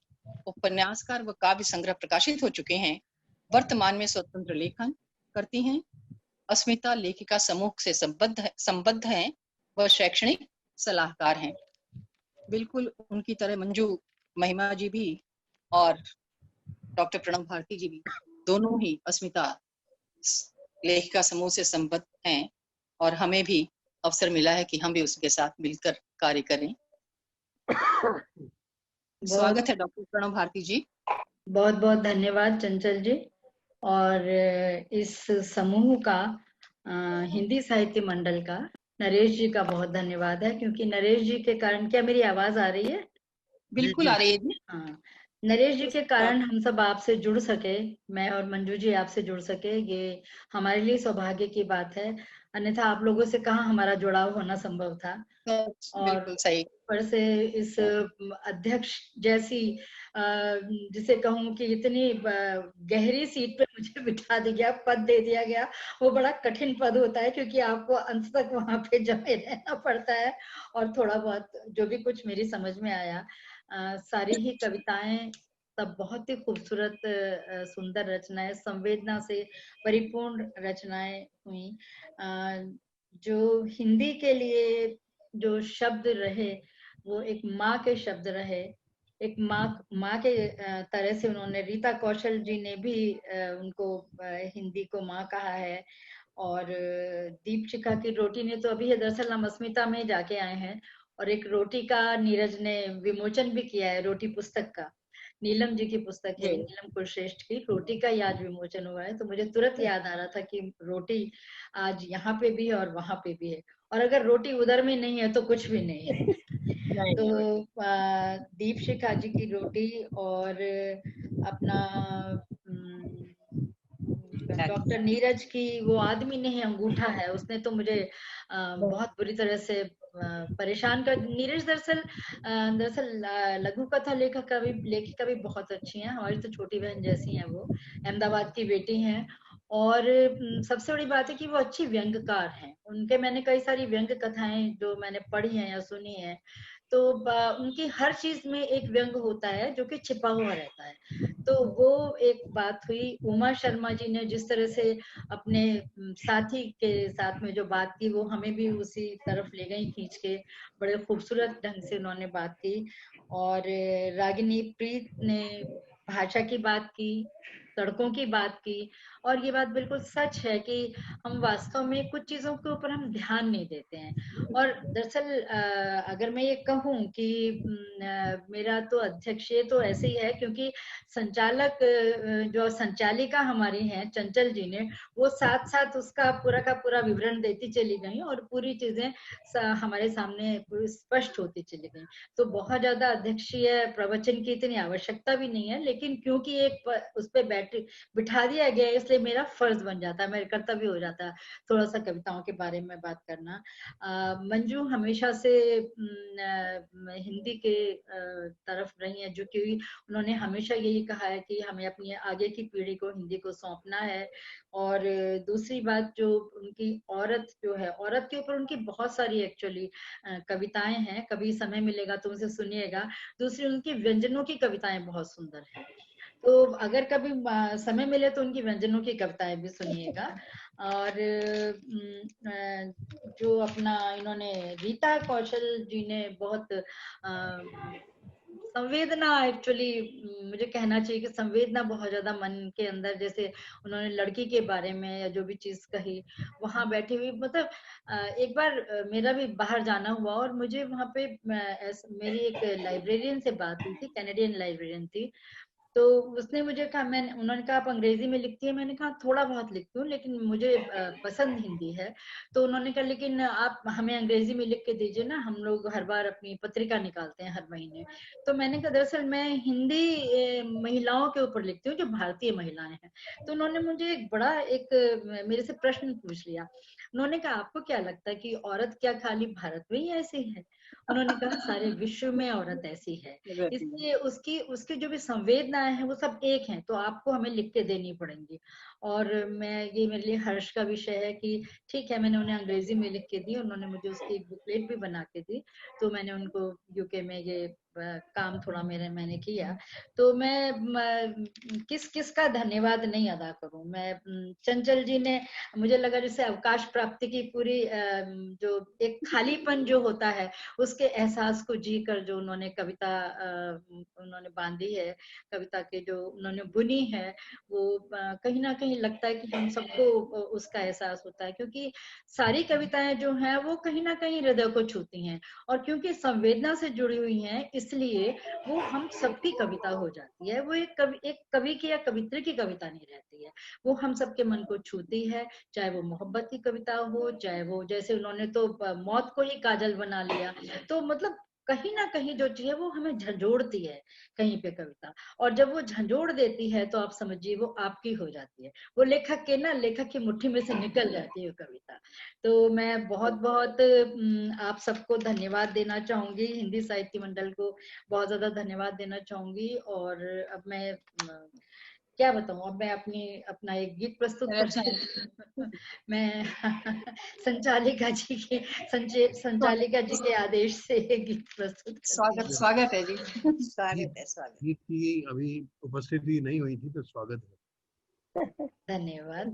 [SPEAKER 1] उपन्यासकार व काव्य संग्रह प्रकाशित हो चुके हैं। वर्तमान में स्वतंत्र लेखन करती हैं। अस्मिता लेखिका समूह से संबद्ध हैं व शैक्षणिक सलाहकार हैं। बिल्कुल उनकी तरह मंजू महिमा जी भी और डॉक्टर प्रणव भारती जी भी दोनों ही अस्मिता लेखिका समूह से संबद्ध हैं और हमें भी अवसर मिला है कि हम भी उसके साथ मिलकर कार्य करें। स्वागत है डॉक्टर प्रणव भारती जी।
[SPEAKER 2] बहुत बहुत धन्यवाद चंचल जी। और इस समूह का हिंदी साहित्य मंडल का नरेश जी का बहुत धन्यवाद है, क्योंकि नरेश जी के कारण, क्या मेरी आवाज आ रही है?
[SPEAKER 1] बिल्कुल आ रही है जी।
[SPEAKER 2] हाँ, नरेश जी के कारण हम सब आपसे जुड़ सके, मैं और मंजू जी आपसे जुड़ सके, ये हमारे लिए सौभाग्य की बात है। अन्यथा आप लोगों से कहाँ हमारा जुड़ाव होना संभव था।
[SPEAKER 1] बिल्कुल सही।
[SPEAKER 2] ऊपर से इस अध्यक्ष जैसी जिसे कहूँ कि इतनी गहरी सीट पे मुझे बिठा दिया गया, पद दे दिया गया। वो बड़ा कठिन पद होता है, क्योंकि आपको अंत तक वहां पे जमे रहना पड़ता है। और थोड़ा बहुत जो भी कुछ मेरी समझ में आया, सारी ही कविताएं सब बहुत ही खूबसूरत सुंदर रचनाएं, संवेदना से परिपूर्ण रचनाएं हुई। जो हिंदी के लिए जो शब्द रहे वो एक माँ के शब्द रहे, एक माँ के तरह से उन्होंने, रीता कौशल जी ने भी उनको हिंदी को माँ कहा है। और दीपशिखा की रोटी ने तो अभी दरअसल हम अस्मिता में जाके आए हैं, और एक रोटी का नीरज ने विमोचन भी किया है, रोटी पुस्तक का। नीलम जी की पुस्तक है, नीलम कुलश्रेष्ठ की, रोटी का आज विमोचन हुआ है। तो मुझे तुरंत याद आ रहा था कि रोटी आज यहाँ पे भी है और वहां पे भी है, और अगर रोटी उधर में नहीं है तो कुछ भी नहीं है। तो दीपशिखा जी की रोटी और अपना डॉक्टर नीरज की वो आदमी नहीं अंगूठा है, उसने तो मुझे बहुत बुरी तरह से परेशान कर। नीरज दरअसल लघु कथा लेखिका भी बहुत अच्छी हैं, हमारी तो छोटी बहन जैसी हैं। वो अहमदाबाद की बेटी हैं, और सबसे बड़ी बात है कि वो अच्छी व्यंग्यकार हैं। उनके मैंने कई सारी व्यंग्य कथाएं जो मैंने पढ़ी हैं या सुनी है, तो उनकी हर चीज में एक व्यंग होता है जो कि छिपा हुआ रहता है। तो वो एक बात हुई। उमा शर्मा जी ने जिस तरह से अपने साथी के साथ में जो बात की, वो हमें भी उसी तरफ ले गई खींच के, बड़े खूबसूरत ढंग से उन्होंने बात की। और रागिनी प्रीत ने भाषा की बात की, सड़कों की बात की। और ये बात बिल्कुल सच है कि हम वास्तव में कुछ चीजों के ऊपर हम ध्यान नहीं देते हैं। और दरअसल अगर मैं ये कहूं कि मेरा तो अध्यक्ष तो ऐसे ही है, क्योंकि संचालक जो संचालिका हमारी हैं चंचल जी ने, वो साथ साथ उसका पूरा का पूरा विवरण देती चली गई और पूरी चीजें हमारे सामने स्पष्ट होती चली गई। तो बहुत ज्यादा अध्यक्षीय प्रवचन की इतनी आवश्यकता भी नहीं है, लेकिन क्योंकि एक उस पर बिठा दिया गया है, इसलिए मेरा फर्ज बन जाता है, मेरा कर्तव्य हो जाता है थोड़ा सा कविताओं के बारे में बात करना। मंजू हमेशा से हिंदी के तरफ रही है, जो कि उन्होंने हमेशा यही कहा है कि हमें अपनी आगे की पीढ़ी को हिंदी को सौंपना है। और दूसरी बात, जो उनकी औरत जो है, औरत के ऊपर उनकी बहुत सारी एक्चुअली कविताएं हैं, कभी समय मिलेगा तो उनसे सुनिएगा। दूसरी, उनकी व्यंजनों की कविताएं बहुत सुंदर है, तो अगर कभी समय मिले तो उनकी व्यंजनों की कविताएं भी सुनिएगा। और जो अपना इन्होंने, रीता कौशल जी ने बहुत संवेदना, एक्चुअली मुझे कहना चाहिए कि संवेदना बहुत ज्यादा मन के अंदर, जैसे उन्होंने लड़की के बारे में या जो भी चीज कही, वहां बैठी हुई, मतलब एक बार मेरा भी बाहर जाना हुआ और मुझे वहां पे मेरी एक लाइब्रेरियन से बात हुई थी, कैनेडियन लाइब्रेरियन थी। तो उसने मुझे कहा, उन्होंने कहा आप अंग्रेजी में लिखती है? मैंने कहा थोड़ा बहुत लिखती हूँ, लेकिन मुझे पसंद हिंदी है। तो उन्होंने कहा लेकिन आप हमें अंग्रेजी में लिख के दीजिए ना, हम लोग हर बार अपनी पत्रिका निकालते हैं हर महीने। तो मैंने कहा दरअसल मैं हिंदी महिलाओं के ऊपर लिखती हूँ, जो भारतीय महिलाएं हैं। तो उन्होंने मुझे मेरे से प्रश्न पूछ लिया। उन्होंने कहा आपको क्या लगता है कि औरत क्या खाली भारत में ही ऐसी है? उन्होंने कहा सारे विश्व में औरत ऐसी है, इसलिए उसकी जो भी संवेदनाएं हैं वो सब एक हैं, तो आपको हमें लिख के देनी पड़ेंगी। और ये मेरे लिए हर्ष का विषय है कि ठीक है, मैंने उन्हें अंग्रेजी में लिख के दी, उन्होंने मुझे उसकी एक बुकलेट भी बना के दी। तो मैंने उनको यूके में ये काम थोड़ा मैंने किया। तो मैं किस का धन्यवाद नहीं अदा करूं। मैं चंचल जी ने, मुझे लगा जैसे अवकाश प्राप्ति की पूरी जो एक खालीपन जो होता है, उसके एहसास को जी कर जो उन्होंने कविता उन्होंने बांधी है, कविता के जो उन्होंने बुनी है, वो कहीं ना कहीं लगता है कि हम सबको उसका एहसास होता है, क्योंकि सारी कविताएं जो हैं वो कहीं ना कहीं हृदय को छूती हैं, और क्योंकि संवेदना से जुड़ी हुई हैं, इसलिए वो हम सबकी कविता हो जाती है। वो एक कवि की या कवित्री की कविता नहीं रहती है, वो हम सबके मन को छूती है। चाहे वो मोहब्बत की कविता हो, चाहे वो, जैसे उन्होंने तो मौत को ही काजल बना लिया, तो मतलब कहीं ना कहीं जो चीज है वो हमें झंझोड़ती है कहीं पे कविता, और जब वो झंझोड़ देती है तो आप समझिए वो आपकी हो जाती है, वो लेखक की मुट्ठी में से निकल जाती है कविता। तो मैं बहुत बहुत आप सबको धन्यवाद देना चाहूंगी, हिंदी साहित्य मंडल को बहुत ज्यादा धन्यवाद देना चाहूंगी। और अब मैं क्या बताऊं, अब मैं अपना एक गीत प्रस्तुत कर मैं संचालिका जी के आदेश से एक गीत प्रस्तुत
[SPEAKER 1] स्वागत है जी।
[SPEAKER 5] स्वागत।
[SPEAKER 4] गीत की अभी उपस्थिति नहीं हुई थी, तो स्वागत है।
[SPEAKER 2] धन्यवाद।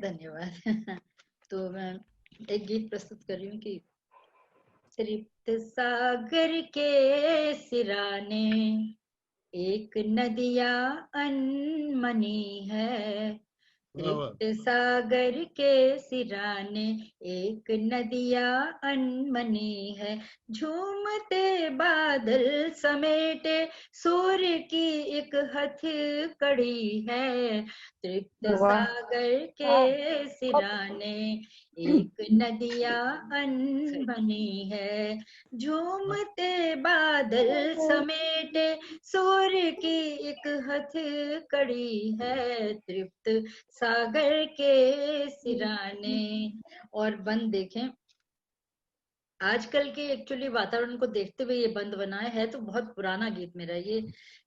[SPEAKER 2] तो मैं एक गीत प्रस्तुत कर रही हूँ कि तृप्त सागर के सिराने एक नदिया अनमनी है, तृप्त सागर के सिराने एक नदिया अनमनी है, झूमते बादल समेटे सूर्य की एक हथकड़ी है, तृप्त सागर के सिराने एक नदिया अनबनी है, झूमते बादल समेटे सूर्य की एक हथकड़ी है, तृप्त सागर के सिराने। और बंद देखें, आजकल के एक्चुअली वातावरण को देखते हुए ये बंद बनाया है, तो बहुत पुराना गीत मेरा ये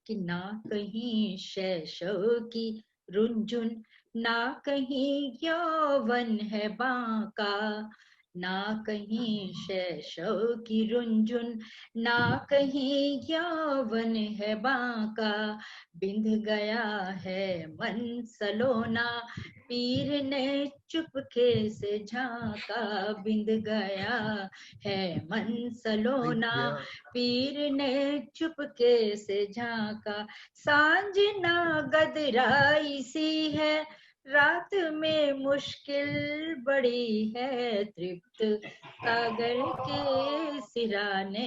[SPEAKER 2] कि ना कहीं शैशव की रुंझुन, ना कहीं यौवन है बांका, ना कहीं शैशव की रुंझुन, ना कहीं यौवन है बांका, बिंध गया है मन सलोना, पीर ने चुपके से झांका, बिंध गया है मन सलोना, पीर ने चुपके से झांका, सांझ ना गदराई सी है, रात में मुश्किल बड़ी है, तृप्त सागर के सिराने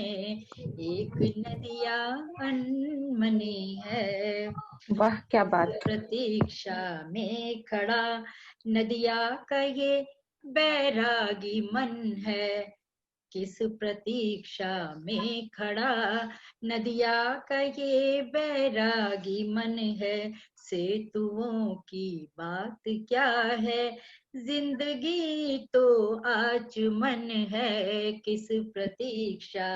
[SPEAKER 2] एक नदिया अनमनी है।
[SPEAKER 6] वाह क्या बात।
[SPEAKER 2] प्रतीक्षा में खड़ा नदिया का ये बैरागी मन है, किस प्रतीक्षा में खड़ा नदिया का ये बैरागी मन है, सेतुओं की बात क्या है, जिंदगी तो आचमन है, किस प्रतीक्षा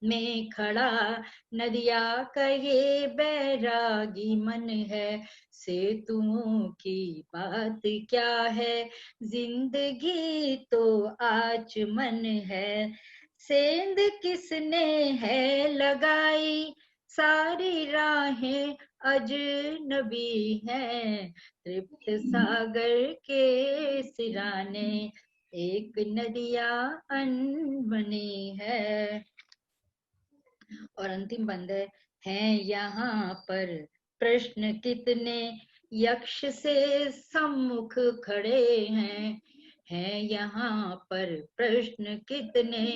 [SPEAKER 2] में खड़ा नदिया का ये बैरागी मन है, सेतुओं की बात क्या है, जिंदगी तो आचमन है, सेंध किसने है लगाई, सारी राहें अजनबी हैं, तृप्त सागर के सिराने एक नदिया अनबनी है। और अंतिम बंद है यहाँ पर प्रश्न कितने यक्ष से सम्मुख खड़े हैं यहाँ पर प्रश्न कितने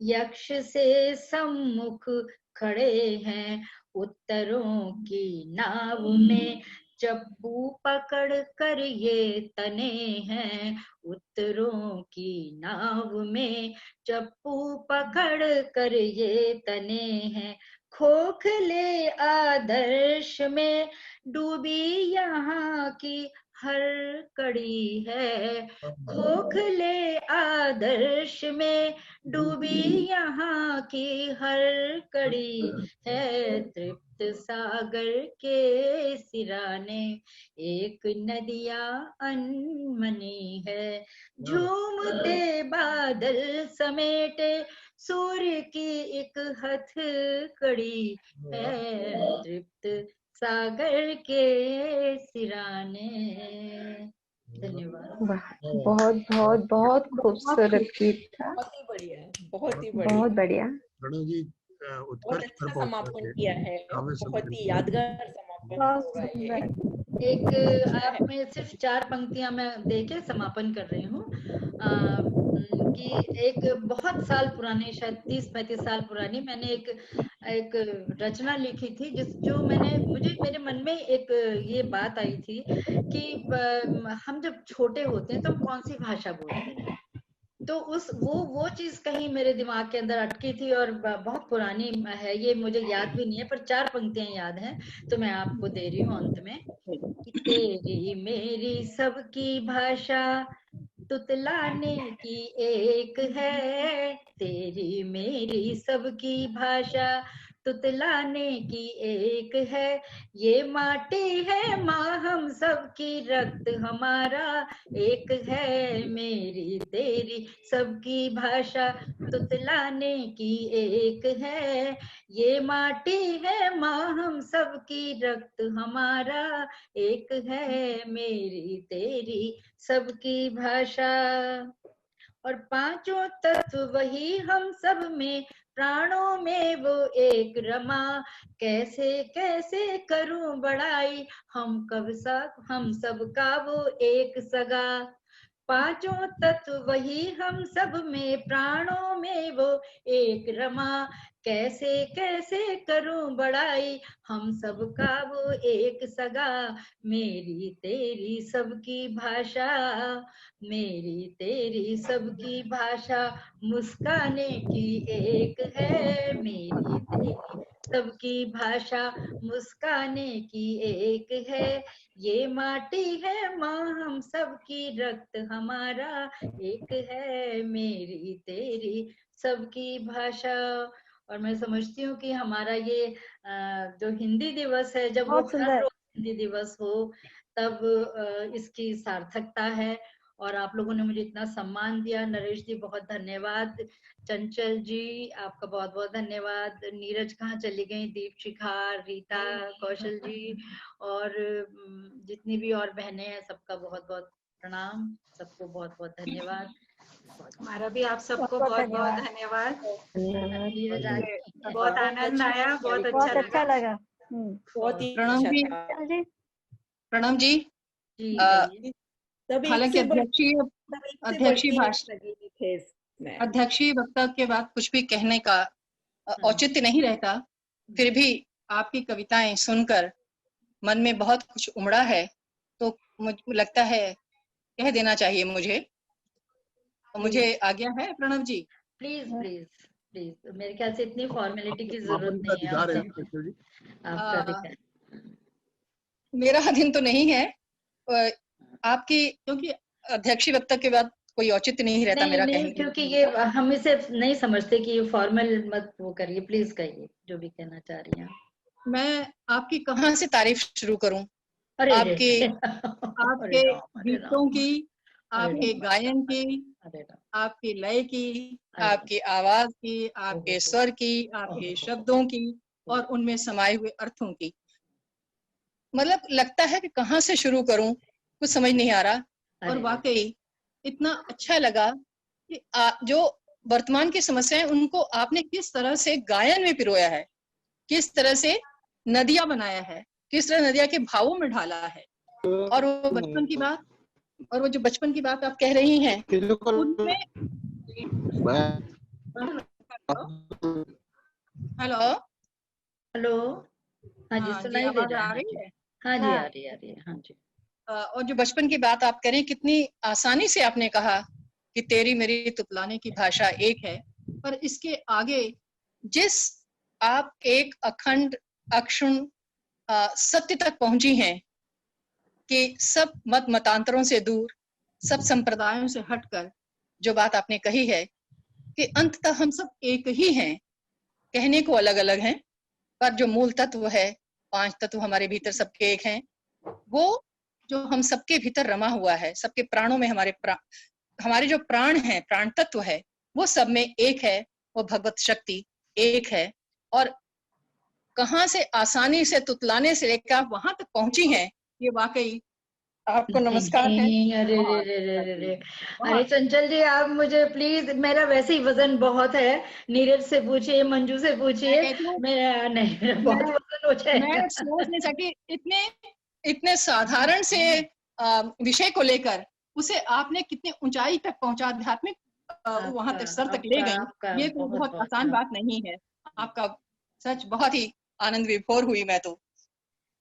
[SPEAKER 2] यक्ष से सम्मुख खड़े हैं, उत्तरों की नाव में चप्पू पकड़ कर ये तने हैं, उत्तरों की नाव में चप्पू पकड़ कर ये तने हैं, खोखले आदर्श में डूबी यहाँ की हर कड़ी है, खोखले आदर्श में डूबी यहाँ की हर कड़ी है, तृप्त सागर के सिराने एक नदिया अनमनी है, झूमते बादल समेटे सूर्य की एक हथकड़ी है, तृप्त सागर के सिराने। धन्यवाद।
[SPEAKER 6] बहुत बहुत बहुत खूबसूरत गीत था,
[SPEAKER 7] बहुत ही बढ़िया, बहुत ही
[SPEAKER 6] बहुत बढ़िया।
[SPEAKER 4] प्रणव जी
[SPEAKER 7] बहुत अच्छा समापन किया है, बहुत ही यादगार समापन होगा ये।
[SPEAKER 2] एक आप में सिर्फ 4 पंक्तियां मैं देके समापन कर रही हूँ कि एक बहुत साल पुरानी, शायद 30-35 साल पुरानी, मैंने एक रचना लिखी थी जो मुझे मेरे मन में एक ये बात आई थी कि हम जब छोटे होते हैं तो हम कौन सी भाषा बोलते हैं, तो वो चीज कहीं मेरे दिमाग के अंदर अटकी थी और बहुत पुरानी है, ये मुझे याद भी नहीं है, पर 4 पंक्तियां याद हैं, तो मैं आपको दे रही हूँ अंत में कि तेरी मेरी सबकी भाषा तुतलाने की एक है, तेरी मेरी सबकी भाषा तुतलाने की एक है, ये माटी है माँ हम सबकी, रक्त हमारा एक है, मेरी तेरी सबकी भाषा तुतलाने की एक है, ये माटी है माँ हम सबकी, रक्त हमारा एक है, मेरी तेरी सबकी भाषा। और पांचों तत्व वही हम सब में, प्राणों में वो एक रमा, कैसे कैसे करूं बड़ाई, हम सब का वो एक सगा। पांचों तत्व वही हम सब में, प्राणों में वो एक रमा, कैसे कैसे करूं बड़ाई, हम सब का वो एक सगा, मेरी तेरी सबकी भाषा, मेरी तेरी सबकी भाषा, मुस्काने की एक है, मेरी तेरी सबकी भाषा, मुस्काने की एक है, ये माटी है माँ हम सबकी, रक्त हमारा एक है, मेरी तेरी सबकी भाषा। और मैं समझती हूँ कि हमारा ये जो हिंदी दिवस है, जब वो हर रोज हिंदी दिवस हो तब इसकी सार्थकता है। और आप लोगों ने मुझे इतना सम्मान दिया, नरेश जी बहुत धन्यवाद, चंचल जी आपका बहुत बहुत धन्यवाद, नीरज कहाँ चली गई, दीप शिखा, रीता, कौशल जी और जितनी भी और बहनें हैं सबका बहुत बहुत प्रणाम, सबको बहुत बहुत धन्यवाद।
[SPEAKER 9] हमारा भी आप सबको बहुत बहुत धन्यवाद। बहुत आनंद आया, बहुत अच्छा लगा।
[SPEAKER 7] बहुत ही
[SPEAKER 1] प्रणाम जी। प्रणाम जी। हालांकि अध्यक्षीय वक्ता के बाद कुछ भी कहने का औचित्य नहीं रहता, फिर भी आपकी कविताएं सुनकर मन में बहुत कुछ उमड़ा है, तो मुझे लगता है कह देना चाहिए मुझे। तो मुझे आज्ञा है प्रणव जी।
[SPEAKER 2] प्लीज प्लीज प्लीज, मेरे ख्याल से इतनी फॉर्मेलिटी की जरूरत नहीं है। आपका
[SPEAKER 1] मेरा दिन तो नहीं है आपकी, क्योंकि अध्यक्षीय वक्ता के बाद कोई औचित्य नहीं रहता मेरा कहने,
[SPEAKER 2] क्योंकि ये हम इसे नहीं समझते कि ये फॉर्मल मत वो करिए, प्लीज कहिए जो भी कहना चाह रही हैं।
[SPEAKER 1] मैं आपकी कहाँ से तारीफ शुरू करूं? आपके गीतों की, आपके गायन की, आपकी लय की, आपकी आवाज की, आपके स्वर की, आपके शब्दों की और उनमें समाये हुए अर्थों की, मतलब लगता है कि कहाँ से शुरू करूं, कुछ समझ नहीं आ रहा। और वाकई इतना अच्छा लगा कि जो वर्तमान की समस्याएं उनको आपने किस तरह से गायन में पिरोया है, किस तरह से नदियां बनाया है, किस तरह नदियां के भावों में ढाला है। और वो बचपन की बात, और वो जो बचपन की बात आप कह रही हैं उनमें, हेलो
[SPEAKER 2] हेलो, हाँ जी, सुनाई दे रहा है। हाँ जी, आ रही है, हाँ जी।
[SPEAKER 1] और जो बचपन की बात आप करें, कितनी आसानी से आपने कहा कि तेरी मेरी तुतलाने की भाषा एक है, पर इसके आगे जिस आप एक अखंड अक्षुण सत्य तक पहुंची हैं कि सब मत मतांतरों से दूर, सब संप्रदायों से हटकर जो बात आपने कही है कि अंततः हम सब एक ही हैं, कहने को अलग अलग हैं, पर जो मूल तत्व है, 5 तत्व हमारे भीतर सबके एक हैं, वो जो हम सबके भीतर रमा हुआ है, सबके प्राणों में हमारे जो प्राण हैं, प्राण तत्व है, वो सब में एक है, वो भगवत शक्ति एक है। और कहाँ से आसानी से तुतलाने से लेकर आप वहां तक पहुंची हैं, ये वाकई आपको नमस्कार है।
[SPEAKER 2] अरे चंचल जी, आप मुझे प्लीज, मेरा वैसे ही वजन बहुत है, नीरज से पूछिए, मंजू से पूछिए, मेरा नहीं, मेरा बहुत वजन हो जाएगा।
[SPEAKER 1] मैं सोच नहीं सकी इतने साधारण से विषय को लेकर उसे आपने कितने ऊंचाई तक पहुंचा, आध्यात्मिक वहां तक स्तर तक ले गई। ये तो बहुत आसान बात नहीं है। आपका सच बहुत ही आनंद विभोर हुई मैं तो।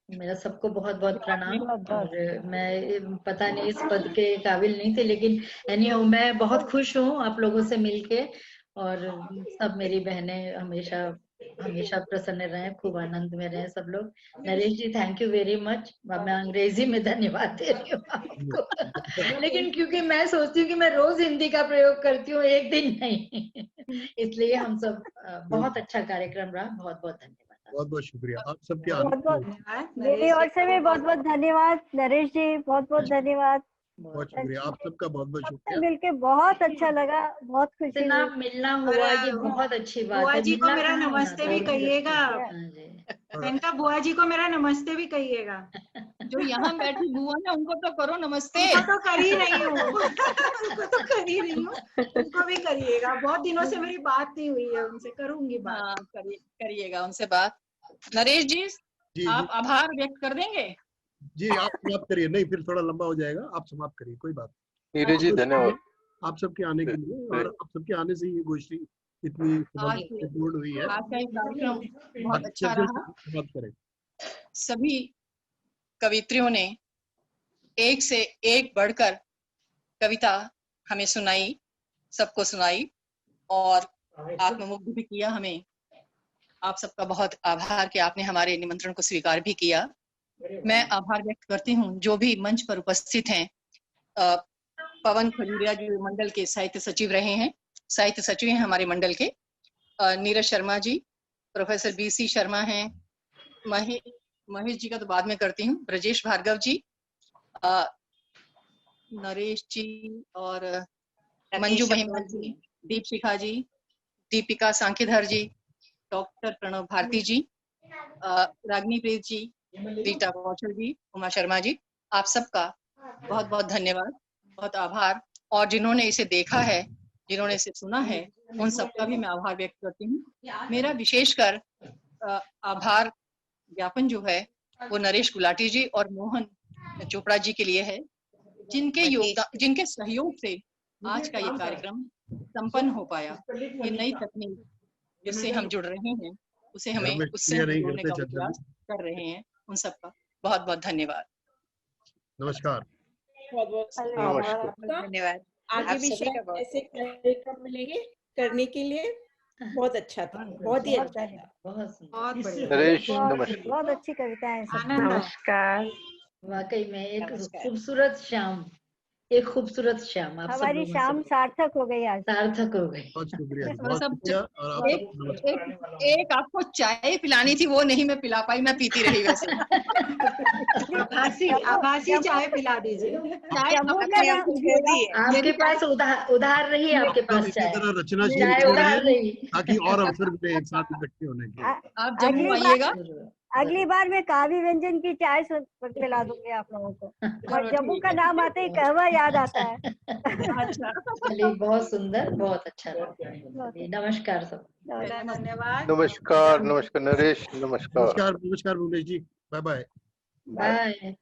[SPEAKER 2] मेरा सबको बहुत बहुत प्रणाम। और मैं पता नहीं इस पद के काबिल नहीं थी, लेकिन एनीहाउ मैं बहुत खुश हूँ आप लोगों से मिलके, और सब मेरी बहनें हमेशा हमेशा प्रसन्न रहें, खूब आनंद में रहें सब लोग। नरेश जी, थैंक यू वेरी मच। मैं अंग्रेजी में धन्यवाद दे रही हूँ आपको लेकिन क्योंकि मैं सोचती हूँ कि मैं रोज हिंदी का प्रयोग करती हूँ, एक दिन नहीं इसलिए हम सब बहुत अच्छा कार्यक्रम रहा। बहुत बहुत धन्यवाद।
[SPEAKER 4] बहुत बहुत शुक्रिया आप सबके
[SPEAKER 8] बहुत
[SPEAKER 4] आने
[SPEAKER 8] बहुत
[SPEAKER 9] धन्यवाद
[SPEAKER 8] मेरी ओर से भी बहुत बहुत धन्यवाद नरेश जी, बहुत बहुत धन्यवाद।
[SPEAKER 4] बहुत शुक्रिया आप सबका बहुत बहुत
[SPEAKER 8] सबसे
[SPEAKER 4] शुक्रिया।
[SPEAKER 8] मिलके बहुत अच्छा लगा, बहुत खुशी
[SPEAKER 2] इतना
[SPEAKER 8] हुई।
[SPEAKER 2] मिलना हुआ, ये बहुत अच्छी बात
[SPEAKER 9] बुआ
[SPEAKER 2] है।
[SPEAKER 9] जी को
[SPEAKER 2] मिलना
[SPEAKER 9] मेरा
[SPEAKER 2] कहाँ होना
[SPEAKER 9] नमस्ते
[SPEAKER 2] था,
[SPEAKER 9] भी
[SPEAKER 2] ये
[SPEAKER 9] कहिएगा।
[SPEAKER 2] हाँ जी।
[SPEAKER 9] इनका बुआ जी को मेरा नमस्ते भी कहिएगा।
[SPEAKER 1] जो यहाँ बैठी बुआ है उनको तो करो नमस्ते।
[SPEAKER 9] उनको तो कर ही रही हूँ उनको तो कर ही रही हूँ, उनको भी करिएगा। बहुत दिनों से मेरी बात नहीं हुई है उनसे, करूंगी बात।
[SPEAKER 1] हाँ करिएगा उनसे बात। नरेश जी
[SPEAKER 4] जी
[SPEAKER 1] आप आभार व्यक्त कर देंगे।
[SPEAKER 4] जी आप समाप्त करिए। नहीं फिर थोड़ा लंबा हो जाएगा, आप समाप्त करिए, कोई बात
[SPEAKER 12] नीरज जी धन्यवाद
[SPEAKER 4] आप सबके आने के लिए, और आप सबके आने से ये गोष्ठी इतनी पूर्ण हुई है।
[SPEAKER 1] आज का ये कार्यक्रम बहुत अच्छा रहा।
[SPEAKER 4] समाप्त करें।
[SPEAKER 1] सभी कवित्रियों ने एक से एक बढ़कर कविता हमें सुनाई, सबको सुनाई और आत्ममुग्ध भी किया हमें। आप सबका बहुत आभार कि आपने हमारे निमंत्रण को स्वीकार भी किया। मैं आभार व्यक्त करती हूँ जो भी मंच पर उपस्थित हैं। पवन खजूरिया जो मंडल के साहित्य सचिव रहे हैं, साहित्य सचिव हैं हमारे मंडल के। नीरज शर्मा जी, प्रोफेसर BC शर्मा हैं, महेश जी का तो बाद में करती हूँ, ब्रजेश भार्गव जी, नरेश जी और मंजू महिमा जी, दीपशिखा जी, दीपिका सांकेधर जी, डॉक्टर प्रणव भारती जी, रागिनी प्रीत जी, रीटा कौशल जी, उमा शर्मा जी, आप सबका बहुत बहुत धन्यवाद, बहुत आभार। और जिन्होंने इसे देखा है, जिन्होंने इसे सुना है, उन सबका भी मैं आभार व्यक्त करती हूँ। मेरा विशेषकर आभार ज्ञापन जो है वो नरेश गुलाटी जी और मोहन चोपड़ा जी के लिए है, जिनके योगदान, जिनके सहयोग से आज का ये कार्यक्रम संपन्न हो पाया। ये नई तकनीक जिससे हम जुड़ रहे हैं, उसे हमें उससे जोड़ने का प्रयास कर रहे हैं। उन सबका बहुत बहुत धन्यवाद।
[SPEAKER 4] नमस्कार।
[SPEAKER 7] बहुत बहुत
[SPEAKER 5] धन्यवाद।
[SPEAKER 7] आगे भी शायद ऐसे कार्यक्रम मिलेंगे करने के लिए। बहुत अच्छा था, बहुत ही अच्छा था।
[SPEAKER 8] बहुत
[SPEAKER 12] नरेश नमस्कार।
[SPEAKER 8] बहुत अच्छी कविताएं।
[SPEAKER 6] नमस्कार।
[SPEAKER 2] वाकई में एक खूबसूरत शाम, एक खूबसूरत शाम। आप
[SPEAKER 8] हमारी शाम सार्थक हो गई, आज
[SPEAKER 2] सार्थक हो गई।
[SPEAKER 4] बहुत शुक्रिया।
[SPEAKER 1] एक आपको चाय पिलानी थी, वो नहीं मैं पिला पाई, मैं पीती रही वैसे।
[SPEAKER 9] आभासी चाय पिला दीजिए।
[SPEAKER 2] आपके पास उधार रही, आपके पास चाय
[SPEAKER 4] रचनाशील
[SPEAKER 2] उधार रही,
[SPEAKER 4] ताकि और अवसर मिले एक साथ इकट्ठे होने के।
[SPEAKER 1] आप जम्मू आइएगा,
[SPEAKER 8] अगली बार मैं कावी व्यंजन की चाय पिला दूंगी आप लोगों को। और जम्मू का नाम आते ही कहवा याद आता है।
[SPEAKER 2] चलिए बहुत सुंदर, बहुत अच्छा रहा। नमस्कार सब।
[SPEAKER 9] धन्यवाद।
[SPEAKER 12] नमस्कार नमस्कार नरेश, नमस्कार
[SPEAKER 4] नमस्कार भुवनेश जी, बाय बाय।
[SPEAKER 2] बाय।